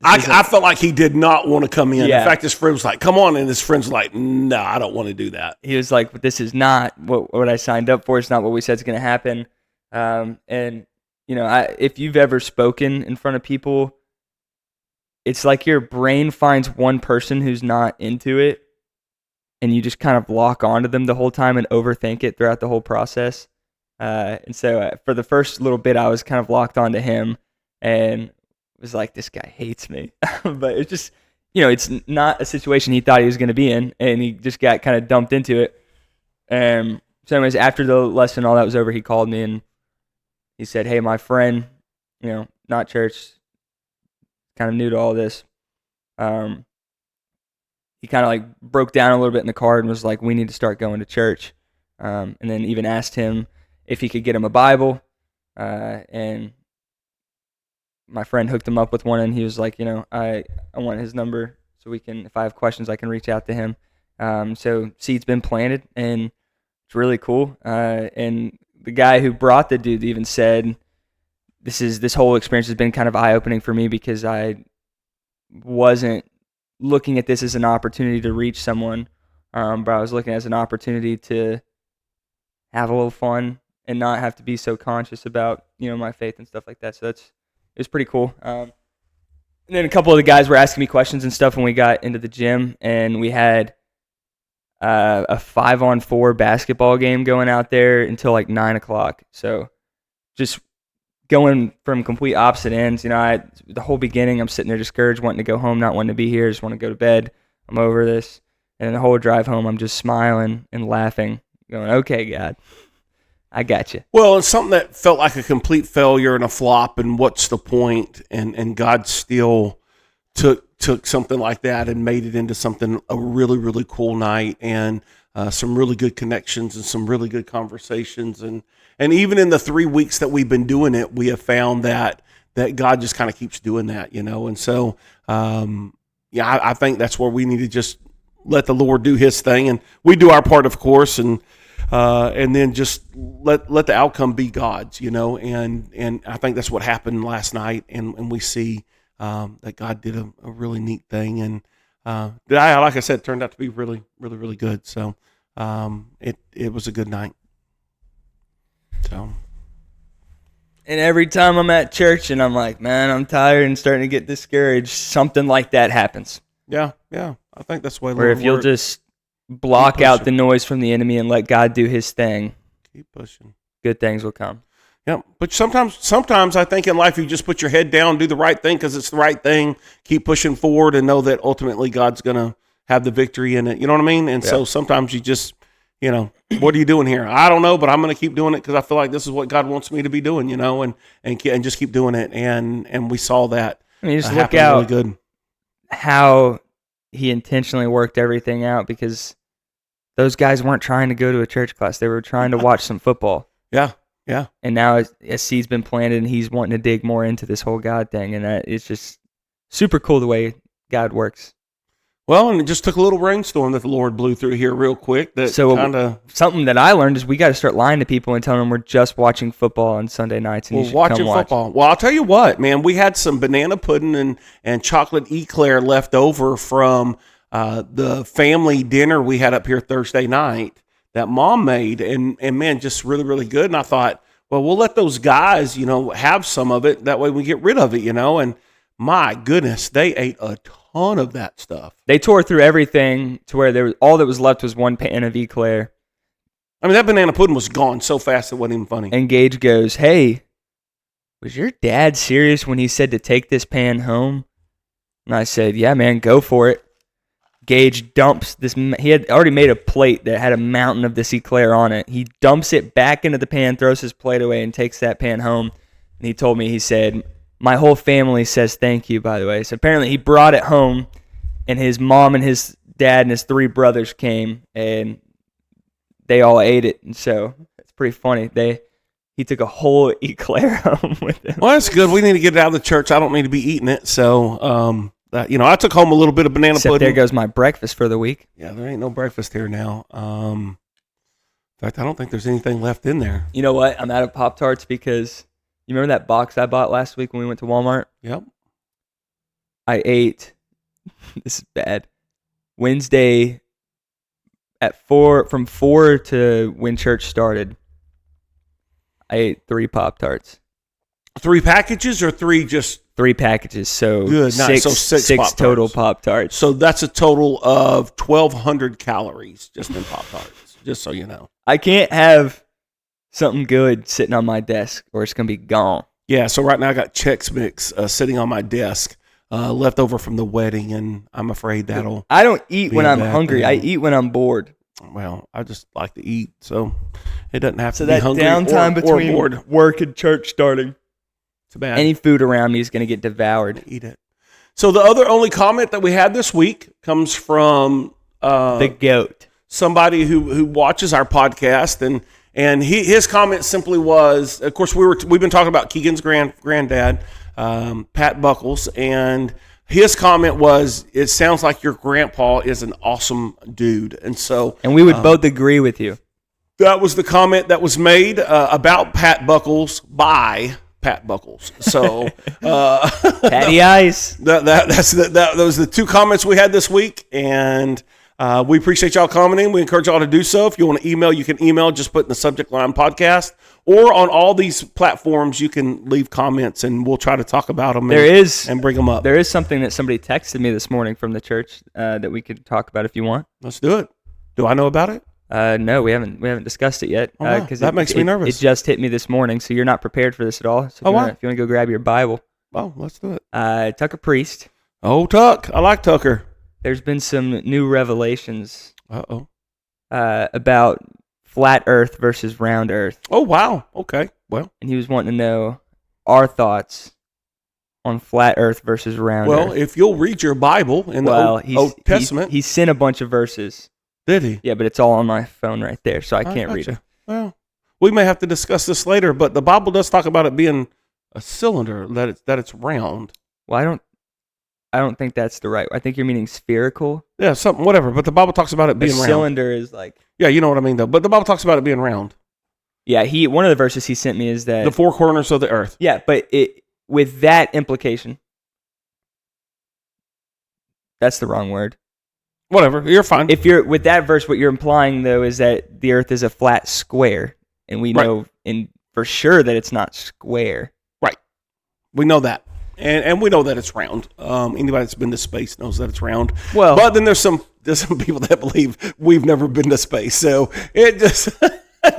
I felt like he did not want to come in. Yeah. In fact, his friend was like, "Come on," and his friend's like, "No, I don't want to do that." He was like, "This is not what I signed up for. It's not what we said is going to happen." And if you've ever spoken in front of people, it's like your brain finds one person who's not into it, and you just kind of lock onto them the whole time and overthink it throughout the whole process. And so for the first little bit, I was kind of locked onto him, and was like, this guy hates me. But it's just, it's not a situation he thought he was going to be in, and he just got kind of dumped into it. So anyways, after the lesson, all that was over, he called me and he said, "Hey, my friend, not church, kind of new to all this. He kind of like broke down a little bit in the car and was like, we need to start going to church." And then even asked him if he could get him a Bible. And my friend hooked him up with one, and he was like, I want his number so we can, if I have questions, I can reach out to him. So seed's been planted, and it's really cool. And the guy who brought the dude even said, this whole experience has been kind of eye-opening for me because I wasn't looking at this as an opportunity to reach someone, but I was looking at it as an opportunity to have a little fun and not have to be so conscious about, my faith and stuff like that. So it was pretty cool. And then a couple of the guys were asking me questions and stuff when we got into the gym, and we had a 5-on-4 basketball game going out there until like 9 o'clock. So just going from complete opposite ends. The whole beginning, I'm sitting there discouraged, wanting to go home, not wanting to be here, just want to go to bed. I'm over this. And the whole drive home, I'm just smiling and laughing, going, okay, God, I got you. Well, it's something that felt like a complete failure and a flop, and what's the point? And God still took something like that and made it into something, a really, really cool night, and some really good connections and some really good conversations. And even in the 3 weeks that we've been doing it, we have found that God just kind of keeps doing that, And so, I think that's where we need to just let the Lord do His thing, and we do our part, of course, and then just let the outcome be God's, And I think that's what happened last night, and we see that God did a really neat thing, and like I said, it turned out to be really, really, really good. So it was a good night. So. And every time I'm at church and I'm like, man, I'm tired and starting to get discouraged, something like that happens. Yeah. I think that's the way. Where if you'll just block out the noise from the enemy and let God do His thing, keep pushing, good things will come. Yeah, but sometimes I think in life you just put your head down, do the right thing because it's the right thing, keep pushing forward, and know that ultimately God's going to have the victory in it. You know what I mean? And so sometimes you just what are you doing here? I don't know, but I'm going to keep doing it because I feel like this is what God wants me to be doing, and just keep doing it. And we saw that. I mean, just look out really good. How he intentionally worked everything out, because those guys weren't trying to go to a church class. They were trying to watch some football. Yeah. Yeah. And now a seed's been planted, and he's wanting to dig more into this whole God thing. And it's just super cool the way God works. Well, and it just took a little rainstorm that the Lord blew through here real quick. Something that I learned is we got to start lying to people and telling them we're just watching football on Sunday nights. And watching football. Well, I'll tell you what, man. We had some banana pudding and chocolate eclair left over from the family dinner we had up here Thursday night that Mom made, and man, just really, really good. And I thought, well, we'll let those guys, have some of it. That way we get rid of it, And my goodness, they ate a ton of that stuff. They tore through everything to where all that was left was one pan of eclair. I mean, that banana pudding was gone so fast it wasn't even funny. And Gage goes, "Hey, was your dad serious when he said to take this pan home?" And I said, "Yeah, man, go for it." Gage dumps this. He had already made a plate that had a mountain of this eclair on it. He dumps it back into the pan, throws his plate away, and takes that pan home. And he told me, he said, "My whole family says thank you, by the way." So apparently he brought it home, and his mom and his dad and his 3 brothers came, and they all ate it. And so it's pretty funny. He took a whole eclair home with him. Well, that's good. We need to get it out of the church. I don't need to be eating it. So, I took home a little bit of banana pudding. There goes my breakfast for the week. Yeah, there ain't no breakfast here now. In fact, I don't think there's anything left in there. You know what? I'm out of Pop-Tarts because you remember that box I bought last week when we went to Walmart? Yep. I ate, this is bad, Wednesday from 4 to when church started, I ate 3 Pop-Tarts. 3 packages or 3 just? 3 packages, so good. Six Pop-Tarts. Total Pop-Tarts. So that's a total of 1,200 calories just in Pop-Tarts, just so you know. I can't have something good sitting on my desk or it's going to be gone. Yeah, so right now I got Chex Mix sitting on my desk, left over from the wedding, and I'm afraid that'll... I don't eat when I'm hungry. I eat when I'm bored. Well, I just like to eat, so it doesn't have to be hungry downtime between bored. Work and church starting. It's bad. Any food around me is going to get devoured. Eat it. So the only comment that we had this week comes from the GOAT, somebody who watches our podcast, and his comment simply was, of course, we've been talking about Keagan's granddad, Pat Buckles, and his comment was, "It sounds like your grandpa is an awesome dude," and we would both agree with you. That was the comment that was made about Pat Buckles by Pat Buckles. So, Patty Ice. That was the 2 comments we had this week, and we appreciate y'all commenting. We encourage y'all to do so. If you want to email, you can email. Just put in the subject line "podcast," or on all these platforms, you can leave comments, and we'll try to talk about them. And bring them up. There is something that somebody texted me this morning from the church that we could talk about if you want. Let's do it. Do I know about it? No, we haven't discussed it yet. Because that makes me nervous. It just hit me this morning, so you're not prepared for this at all. So if you want to go grab your Bible. Oh, let's do it. Tucker Priest. Oh, Tuck. I like Tucker. There's been some new revelations about flat Earth versus round Earth. Oh, wow. Okay. Well. And he was wanting to know our thoughts on flat Earth versus round Earth. Well, if you'll read your Bible in the Old Testament. He sent a bunch of verses. Did he? Yeah, but it's all on my phone right there, so I can't read it. Well, we may have to discuss this later, but the Bible does talk about it being a cylinder, that it's round. Well, I don't think that's the right. I think you're meaning spherical. Yeah, whatever. But the Bible talks about it being round. Cylinder is like. Yeah, you know what I mean, though. But the Bible talks about it being round. Yeah, one of the verses he sent me is that the 4 corners of the earth. Yeah, but with that implication, that's the wrong word. Whatever, you're fine. If you're with that verse, what you're implying though is that the earth is a flat square, and we know for sure that it's not square. Right. We know that. And we know that it's round. Anybody that's been to space knows that it's round. Well, but then there's some people that believe we've never been to space. So it just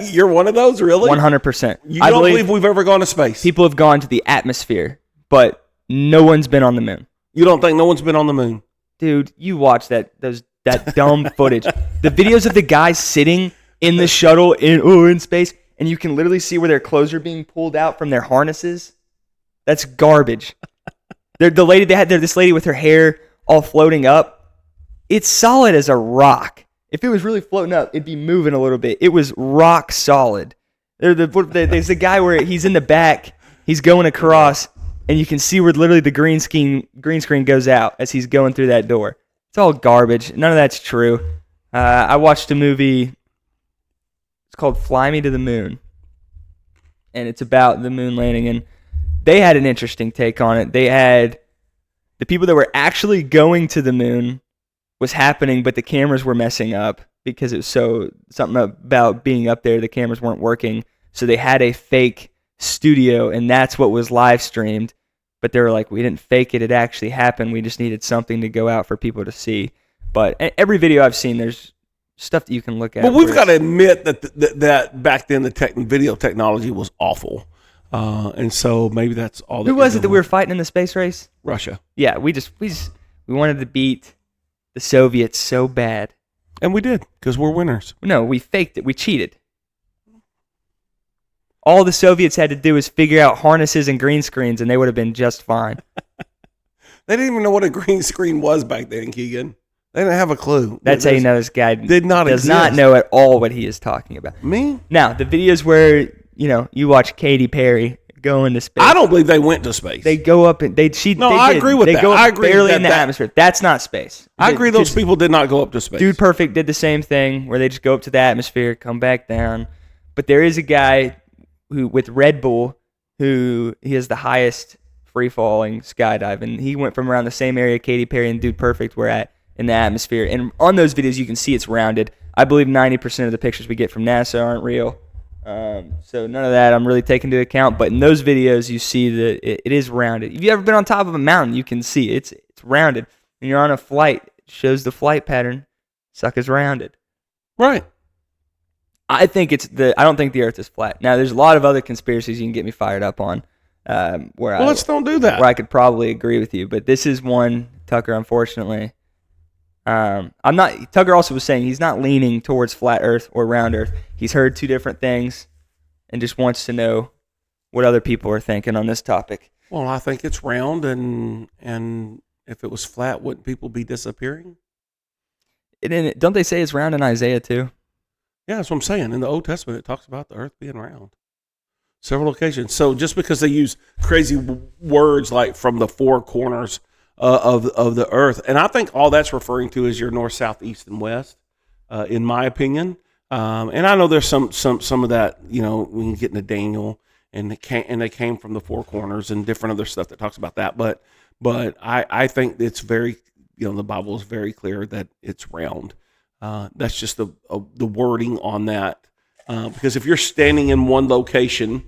you're one of those, really? 100%. You don't believe we've ever gone to space? People have gone to the atmosphere, but no one's been on the moon. You don't think no one's been on the moon? Dude, you watch that dumb footage. The videos of the guys sitting in the shuttle in space, and you can literally see where their clothes are being pulled out from their harnesses. That's garbage. This lady with her hair all floating up. It's solid as a rock. If it was really floating up, it'd be moving a little bit. It was rock solid. There's the guy where he's in the back, he's going across, and you can see where literally the green screen goes out as he's going through that door. It's all garbage. None of that's true. I watched a movie. It's called Fly Me to the Moon, and it's about the moon landing. And they had an interesting take on it. They had the people that were actually going to the moon was happening, but the cameras were messing up because it was something about being up there. The cameras weren't working, so they had a fake studio, and that's what was live streamed. But they were like, we didn't fake it; it actually happened. We just needed something to go out for people to see. But every video I've seen, there's stuff that you can look at. But we've got to admit that back then the video technology was awful, and so maybe that's all. Who was it that we were fighting in the space race? Russia. Yeah, we wanted to beat the Soviets so bad. And we did, because we're winners. No, we faked it. We cheated. All the Soviets had to do was figure out harnesses and green screens, and they would have been just fine. They didn't even know what a green screen was back then, Keagan. They didn't have a clue. That's how you know this guy does not know at all what he is talking about. Me? Now, the videos where, you watch Katy Perry go into space. I don't believe they went to space. They go up and I agree with that. They go up I agree barely in the atmosphere. That's not space. I agree those people did not go up to space. Dude Perfect did the same thing where they just go up to the atmosphere, come back down. But there is a guy with Red Bull who he has the highest free-falling skydive, and he went from around the same area Katy Perry and Dude Perfect were at in the atmosphere. And on those videos, you can see it's rounded. I believe 90% of the pictures we get from NASA aren't real. So none of that I'm really taking into account. But in those videos, you see that it is rounded. If you've ever been on top of a mountain, you can see it's rounded. When you're on a flight, it shows the flight pattern. Sucker's rounded. Right. I don't think the Earth is flat. Now, there's a lot of other conspiracies you can get me fired up on. Let's don't do that. Where I could probably agree with you, but this is one, Tucker, unfortunately. Tucker also was saying he's not leaning towards flat Earth or round Earth. He's heard two different things and just wants to know what other people are thinking on this topic. Well, I think it's round, and if it was flat, wouldn't people be disappearing? Don't they say it's round in Isaiah too? Yeah, that's what I'm saying. In the Old Testament, it talks about the earth being round. Several occasions. So just because they use crazy words like from the four corners of the earth, and I think all that's referring to is your north, south, east, and west, in my opinion. And I know there's some of that, we can get into Daniel, and they came from the four corners and different other stuff that talks about that. But I think it's very, the Bible is very clear that it's round. That's just the wording on that. Because if you're standing in one location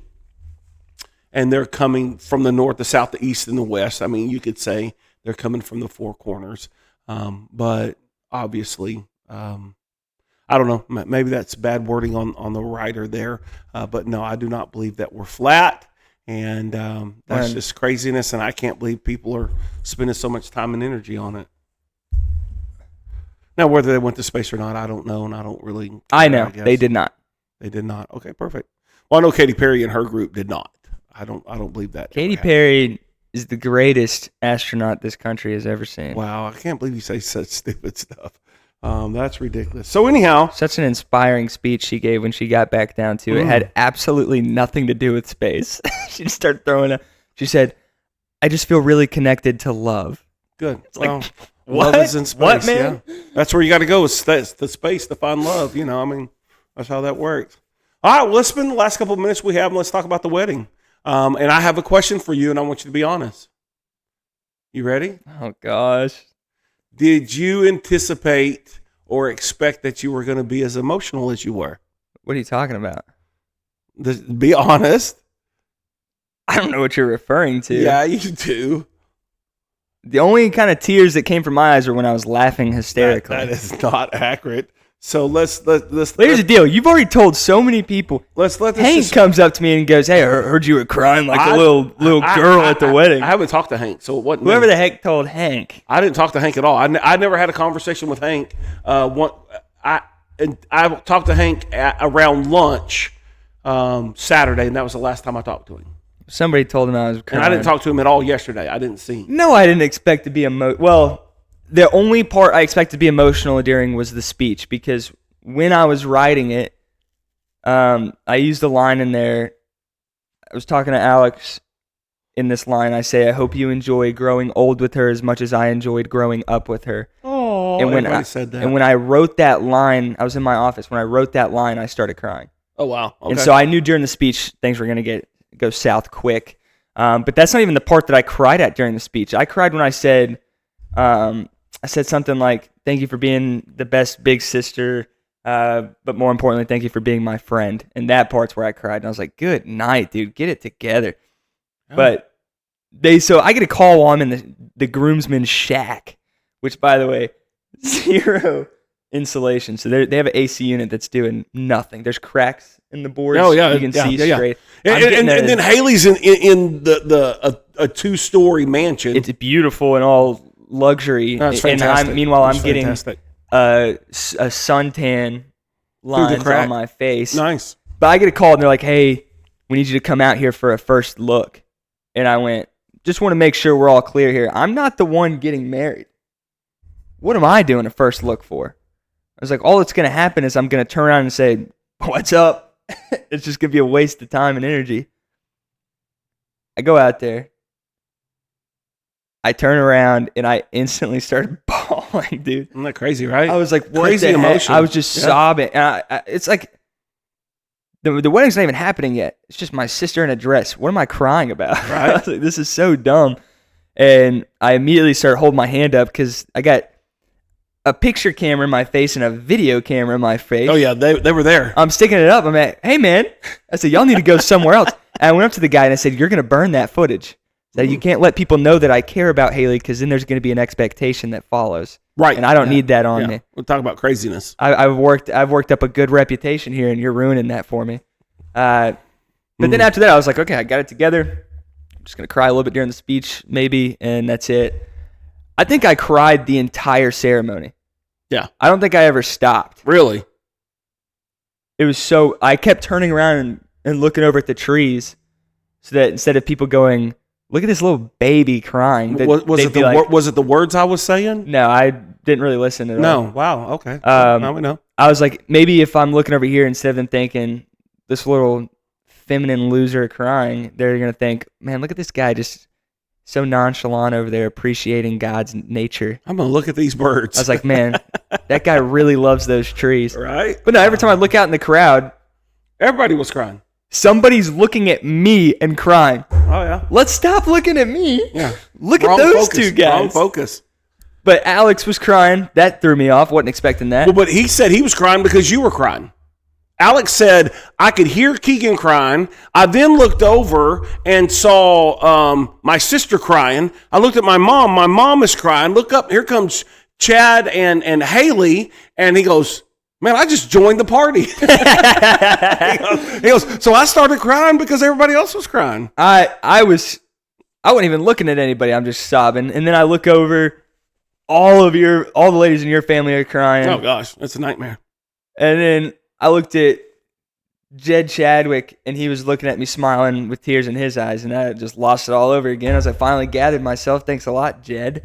and they're coming from the north, the south, the east, and the west, I mean, you could say they're coming from the four corners. But obviously, I don't know, maybe that's bad wording on the writer there. But no, I do not believe that we're flat. And that's just craziness. And I can't believe people are spending so much time and energy on it. Now, whether they went to space or not, I don't know, and I don't really care, I know. They did not. They did not. Okay, perfect. Well, I know Katy Perry and her group did not. I don't believe that. Katy Perry is the greatest astronaut this country has ever seen. Wow, I can't believe you say such stupid stuff. That's ridiculous. So anyhow, such an inspiring speech she gave when she got back down to it. It had absolutely nothing to do with space. She just started throwing she said, "I just feel really connected to love." Good. It's like, love is in space. What, man? Yeah. That's where you got to go, is the space to find love. I mean, that's how that works. All right, well, let's spend the last couple of minutes we have, and let's talk about the wedding. And I have a question for you, and I want you to be honest. You ready? Oh, gosh. Did you anticipate or expect that you were going to be as emotional as you were? What are you talking about? Be honest. I don't know what you're referring to. Yeah, you do. The only kind of tears that came from my eyes were when I was laughing hysterically. That is not accurate. So let's. Here's the deal. You've already told so many people. Let's let this. Hank comes up to me and goes, "Hey, I heard you were crying like a little girl at the wedding." I haven't talked to Hank, so it wasn't whoever the heck told Hank. I didn't talk to Hank at all. I never had a conversation with Hank. I talked to Hank around lunch Saturday, and that was the last time I talked to him. Somebody told him I was crying. And I didn't talk to him at all yesterday. I didn't see him. No, I didn't expect to be well, the only part I expected to be emotional during was the speech, because when I was writing it, I used a line in there. I was talking to Alex in this line. I say, I hope you enjoy growing old with her as much as I enjoyed growing up with her. Oh, and everybody said that. And when I wrote that line, I was in my office. When I wrote that line, I started crying. Oh, wow. Okay. And so I knew during the speech things were going to go south quick. But that's not even the part that I cried at during the speech. I cried when I said something like, thank you for being the best big sister, but more importantly, thank you for being my friend. And that part's where I cried. And I was like, good night, dude. Get it together. Oh. But so I get a call while I'm in the groomsman's shack, which, by the way, 0 insulation. So they have an AC unit that's doing nothing. There's cracks in the boards. Oh, yeah. You can see straight. And then Haley's in a 2-story mansion. It's beautiful and all luxury. That's And fantastic. I'm getting a suntan lines on my face. Nice. But I get a call and they're like, hey, we need you to come out here for a first look. And I went, just want to make sure we're all clear here. I'm not the one getting married. What am I doing a first look for? I was like, all that's going to happen is I'm going to turn around and say, what's up? It's just going to be a waste of time and energy. I go out there. I turn around and I instantly started bawling, dude. Isn't that crazy, right? I was like, what crazy the heck? emotion. I was just sobbing. And it's like, the wedding's not even happening yet. It's just my sister in a dress. What am I crying about? Right. I was like, this is so dumb. And I immediately started holding my hand up because I got a picture camera in my face and a video camera in my face. Oh, yeah, they were there. I'm sticking it up. I'm like, hey, man. I said, y'all need to go somewhere else. And I went up to the guy and I said, you're going to burn that footage. So you can't let people know that I care about Haley, because then there's going to be an expectation that follows. Right. And I don't need that on me. We'll talk about craziness. I've worked up a good reputation here, and you're ruining that for me. But then after that, I was like, okay, I got it together. I'm just going to cry a little bit during the speech, maybe, and that's it. I think I cried the entire ceremony. Yeah. I don't think I ever stopped. Really? It was I kept turning around and looking over at the trees so that instead of people going, look at this little baby crying. Was it the words I was saying? No, I didn't really listen at all. No. Wow. Okay. Now we know. I was like, maybe if I'm looking over here, instead of them thinking this little feminine loser crying, they're going to think, man, look at this guy just so nonchalant over there appreciating God's nature. I'm going to look at these birds. I was like, man, that guy really loves those trees. Right. But no, every time I look out in the crowd, everybody was crying. Somebody's looking at me and crying. Oh, yeah. Let's stop looking at me. Yeah. Look at those two guys. Wrong focus. But Alex was crying. That threw me off. Wasn't expecting that. Well, but he said he was crying because you were crying. Alex said, I could hear Keagan crying. I then looked over and saw my sister crying. I looked at my mom. My mom is crying. Look up. Here comes Chad and Haley. And he goes, man, I just joined the party. he goes, so I started crying because everybody else was crying. I wasn't even looking at anybody. I'm just sobbing. And then I look over, all the ladies in your family are crying. Oh gosh, that's a nightmare. And then I looked at Jed Chadwick, and he was looking at me smiling with tears in his eyes, and I just lost it all over again as I finally gathered myself. Thanks a lot, Jed.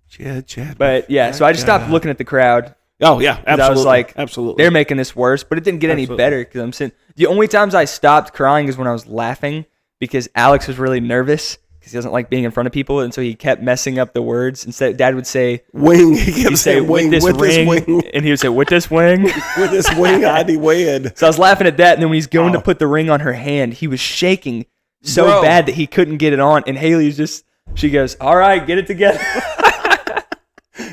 Chad. But yeah, so I just stopped looking at the crowd. Oh, yeah, absolutely. I was like, absolutely. They're making this worse, but it didn't get any better because I'm sitting. The only times I stopped crying is when I was laughing because Alex was really nervous because he doesn't like being in front of people, and so he kept messing up the words. Instead, Dad would say, wing. He kept saying, wing, with this wing. And he would say, with this wing. With this wing, I'd wed. So I was laughing at that, and then when he's going to put the ring on her hand, he was shaking so bad that he couldn't get it on, and Haley she goes, all right, get it together.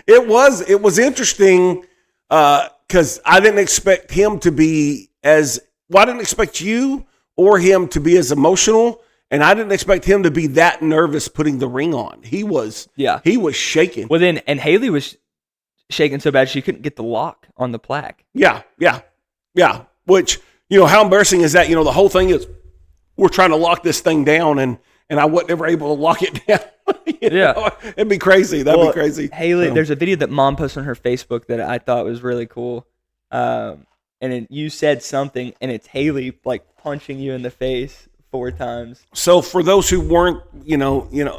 It was interesting. Because I didn't expect him to be I didn't expect you or him to be as emotional, and I didn't expect him to be that nervous putting the ring on. He was shaking. Well, then, and Haley was shaking so bad she couldn't get the lock on the plaque. Yeah. Which, how embarrassing is that? The whole thing is we're trying to lock this thing down, and I wasn't ever able to lock it down. It'd be crazy. That'd be crazy. Haley, there's a video that Mom posted on her Facebook that I thought was really cool. and you said something, and it's Haley like punching you in the face 4 times. So for those who weren't,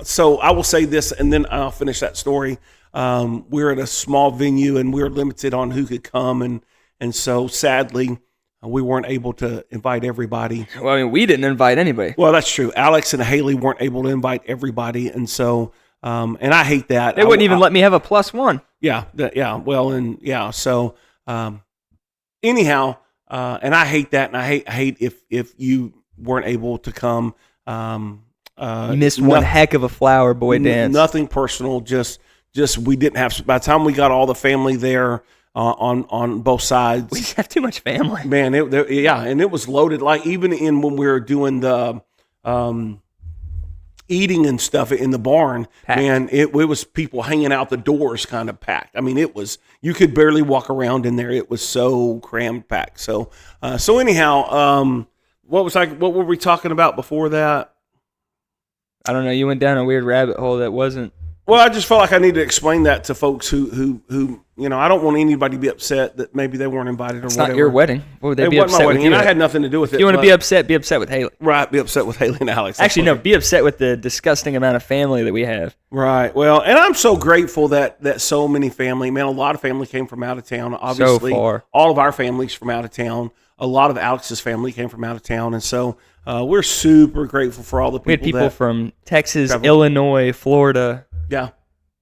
so I will say this, and then I'll finish that story. We're at a small venue, and we're limited on who could come, and so sadly, we weren't able to invite everybody. Well, I mean, we didn't invite anybody. Well, that's true. Alex and Haley weren't able to invite everybody, and so, and I hate that. They wouldn't even let me have a +1. Yeah, well, and yeah, so anyhow, and I hate that, and I hate if you weren't able to come. You missed one heck of a flower boy dance. Nothing personal, just we didn't have. By the time we got all the family there on both sides, we just have too much family. Man, and it was loaded. Like even when we were doing the eating and stuff in the barn, packed. Man, it was people hanging out the doors, kind of packed. I mean, you could barely walk around in there. It was so crammed packed. So anyhow, what were we talking about before that? I don't know. You went down a weird rabbit hole that wasn't. Well, I just felt like I need to explain that to folks who I don't want anybody to be upset that maybe they weren't invited or it's whatever. It's not your wedding. What would they be upset with you? And I had nothing to do with it. If you want to be upset with Haley. Right, be upset with Haley and Alex. Actually, no, be upset with the disgusting amount of family that we have. Right. Well, and I'm so grateful that so many family, man, a lot of family came from out of town. Obviously, so far. All of our families from out of town. A lot of Alex's family came from out of town, and so we're super grateful for all the people. We had people from Texas, Illinois, Florida. Yeah.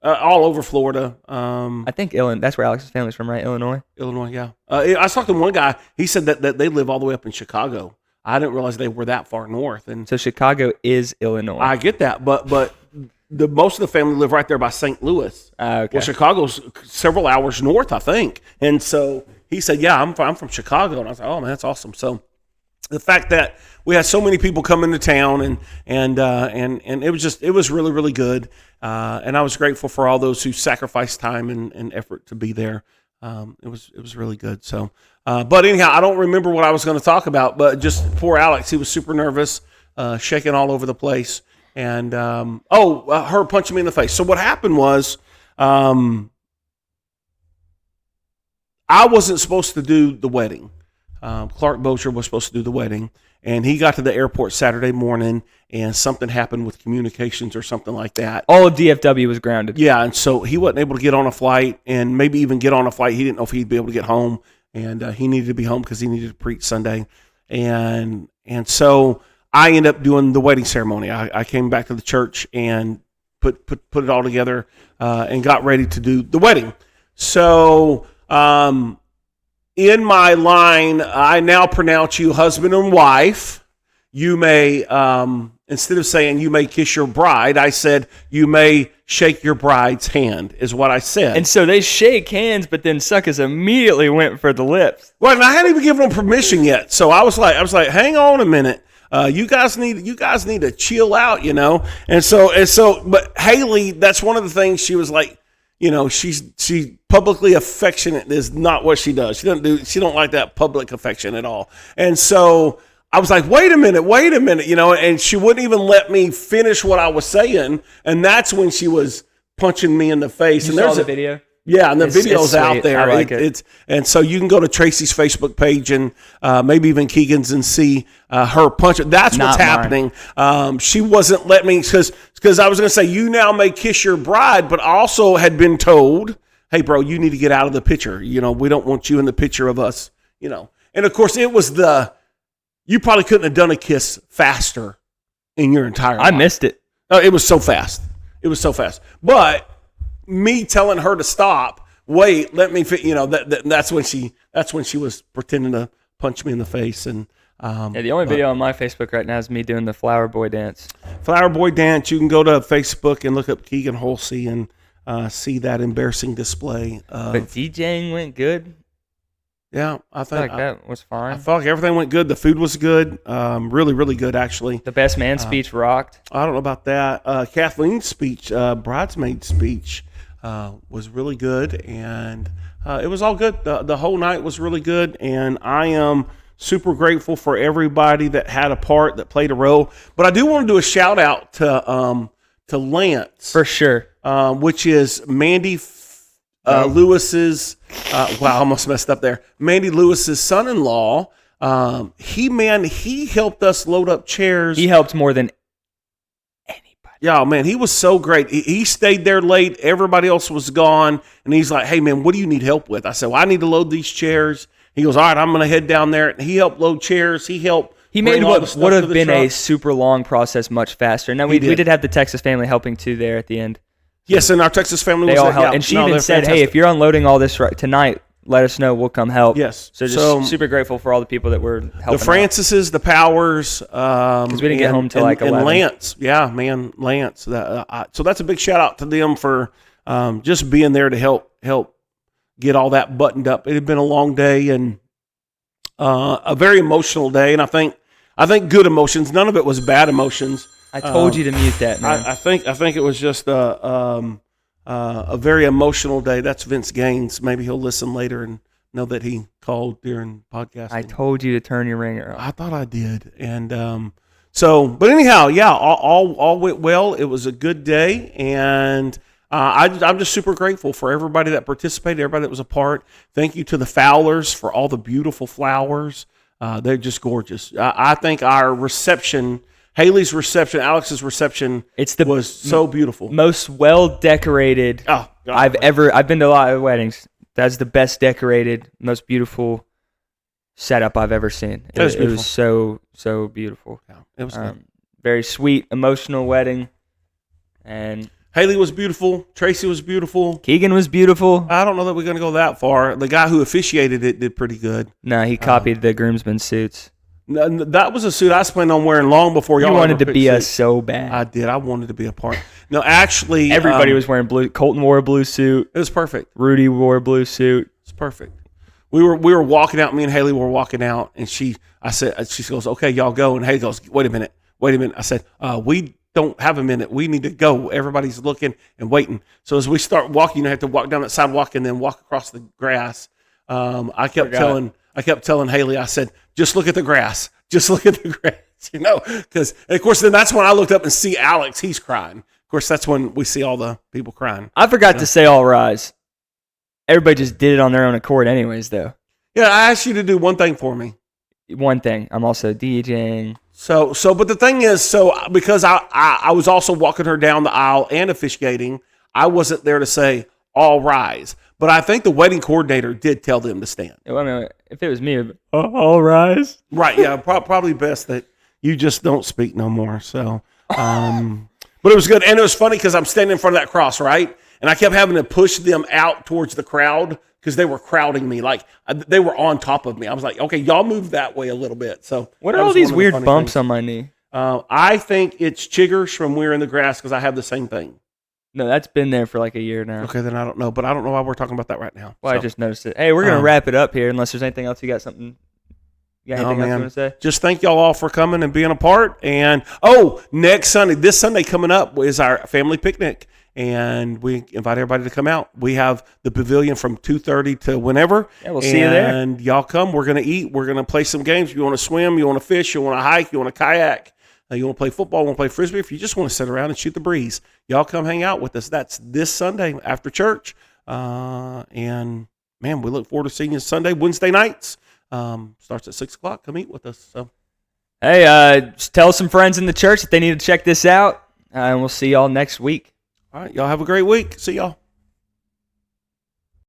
All over Florida. I think that's where Alex's family's from, right? Illinois, yeah. I was talking to one guy. He said that they live all the way up in Chicago. I didn't realize they were that far north. And so Chicago is Illinois. I get that, but most of the family live right there by St. Louis. Okay. Well, Chicago's several hours north, I think. And so he said, "Yeah, I'm from Chicago." And I was like, "Oh man, that's awesome." So the fact that we had so many people come into town and it was really, really good. And I was grateful for all those who sacrificed time and effort to be there. It was really good. So, but anyhow, I don't remember what I was going to talk about, but just poor Alex, he was super nervous, shaking all over the place. And, her punching me in the face. So what happened was, I wasn't supposed to do the wedding. Clark Bozier was supposed to do the wedding, and he got to the airport Saturday morning, and something happened with communications or something like that. All of DFW was grounded. Yeah, and so he wasn't able to get on a flight, and maybe even get on a flight. He didn't know if he'd be able to get home, and he needed to be home because he needed to preach Sunday. And so I ended up doing the wedding ceremony. I came back to the church and put it all together and got ready to do the wedding. So in my line, I now pronounce you husband and wife. You may, instead of saying you may kiss your bride, I said you may shake your bride's hand, is what I said. And so they shake hands, but then Suckers immediately went for the lips. Well, and I hadn't even given them permission yet. So I was like, hang on a minute. You guys need to chill out, And so, but Haley, that's one of the things she was like, she's publicly affectionate is not what she does. She don't like that public affection at all. And so I was like, wait a minute, and she wouldn't even let me finish what I was saying. And that's when she was punching me in the face. You and saw there's the video? Yeah, and the video's out there. I like it. And so you can go to Tracy's Facebook page and maybe even Keagan's and see her punch. That's what's happening. She wasn't letting me because I was going to say, you now may kiss your bride, but I also had been told, hey, bro, you need to get out of the picture. We don't want you in the picture of us, And, of course, it was you probably couldn't have done a kiss faster in your entire life. I missed it. It was so fast. But me telling her to stop, wait, let me fit, that's when she was pretending to punch me in the face. And the only video on my Facebook right now is me doing the flower boy dance. Flower boy dance. You can go to Facebook and look up Keagan Holsey and see that embarrassing display. But DJing went good. Yeah, I think that was fine. I felt like everything went good. The food was good. Really, really good, actually. The best man speech rocked. I don't know about that. Kathleen's speech, bridesmaid speech, was really good, and it was all good. The whole night was really good, and I am super grateful for everybody that had a part, that played a role. But I do want to do a shout out to Lance, for sure, which is Mandy Lewis's, wow, I almost messed up there. Mandy Lewis's son-in-law. He helped us load up chairs. He helped more than anybody. Yeah, man, he was so great. He stayed there late. Everybody else was gone. And he's like, hey, man, what do you need help with? I said, well, I need to load these chairs. He goes, all right, I'm going to head down there. And he helped load chairs. He made what would have been a super long process much faster. Now, we did have the Texas family helping too there at the end. Yes, and our Texas family was all helped. And she even said, hey, if you're unloading all this tonight, let us know. We'll come help. Yes. So just super grateful for all the people that were helping. The Francises, the Powers. Because we didn't get home till like 11. And Lance. Yeah, man, Lance. So that's a big shout out to them for just being there to help get all that buttoned up. It had been a long day and a very emotional day. And I think good emotions. None of it was bad emotions. I told you to mute that, man. I think it was just a very emotional day. That's Vince Gaines. Maybe he'll listen later and know that he called during podcasting. I told you to turn your ringer off. I thought I did, and but anyhow, yeah, all went well. It was a good day, and I'm just super grateful for everybody that participated, everybody that was a part. Thank you to the Fowlers for all the beautiful flowers. They're just gorgeous. I think our reception. Haley's reception, Alex's reception, was so beautiful. Most well decorated I've been to a lot of weddings. That's the best decorated, most beautiful setup I've ever seen. It was so beautiful. Yeah, it was very sweet, emotional wedding. And Haley was beautiful. Tracy was beautiful. Keagan was beautiful. I don't know that we're going to go that far. The guy who officiated it did pretty good. No, he copied the groomsmen's suits. That was a suit I was planning on wearing long before y'all. You wanted to be us so bad. I did. I wanted to be a part. No, actually, everybody was wearing blue. Colton wore a blue suit. It was perfect. Rudy wore a blue suit. It's perfect. We were walking out. Me and Haley were walking out, and she goes, "Okay, y'all go." And Haley goes, "Wait a minute." I said, "We don't have a minute. We need to go. Everybody's looking and waiting." So as we start walking, you have to walk down that sidewalk and then walk across the grass. I kept telling Haley, I said, just look at the grass. Just look at the grass, because, of course, then that's when I looked up and see Alex. He's crying. Of course, that's when we see all the people crying. I forgot to say all rise. Everybody just did it on their own accord anyways, though. Yeah, I asked you to do one thing for me. One thing. I'm also DJing. So, but the thing is, because I was also walking her down the aisle and officiating, I wasn't there to say, all rise. But I think the wedding coordinator did tell them to stand. Well, I mean, if it was me, it would be, all rise. Right, yeah, probably best that you just don't speak no more. So, but it was good. And it was funny because I'm standing in front of that cross, right? And I kept having to push them out towards the crowd because they were crowding me. Like, they were on top of me. I was like, okay, y'all move that way a little bit. So, what are all these weird bumps on my knee? I think it's chiggers from wearing the grass because I have the same thing. No, that's been there for like a year now. Okay, then I don't know. But I don't know why we're talking about that right now. Well, I just noticed it. Hey, we're going to wrap it up here unless there's anything else. You got anything else you want to say? Just thank y'all all for coming and being a part. And, next Sunday, this Sunday coming up is our family picnic. And we invite everybody to come out. We have the pavilion from 2:30 to whenever. Yeah, we'll see you there. And y'all come. We're going to eat. We're going to play some games. You want to swim, you want to fish, you want to hike, you want to kayak. You want to play football, you want to play Frisbee. If you just want to sit around and shoot the breeze, y'all come hang out with us. That's this Sunday after church. And, man, we look forward to seeing you Sunday, Wednesday nights. Starts at 6 o'clock. Come eat with us. So, hey, just tell some friends in the church that they need to check this out. And we'll see y'all next week. All right. Y'all have a great week. See y'all.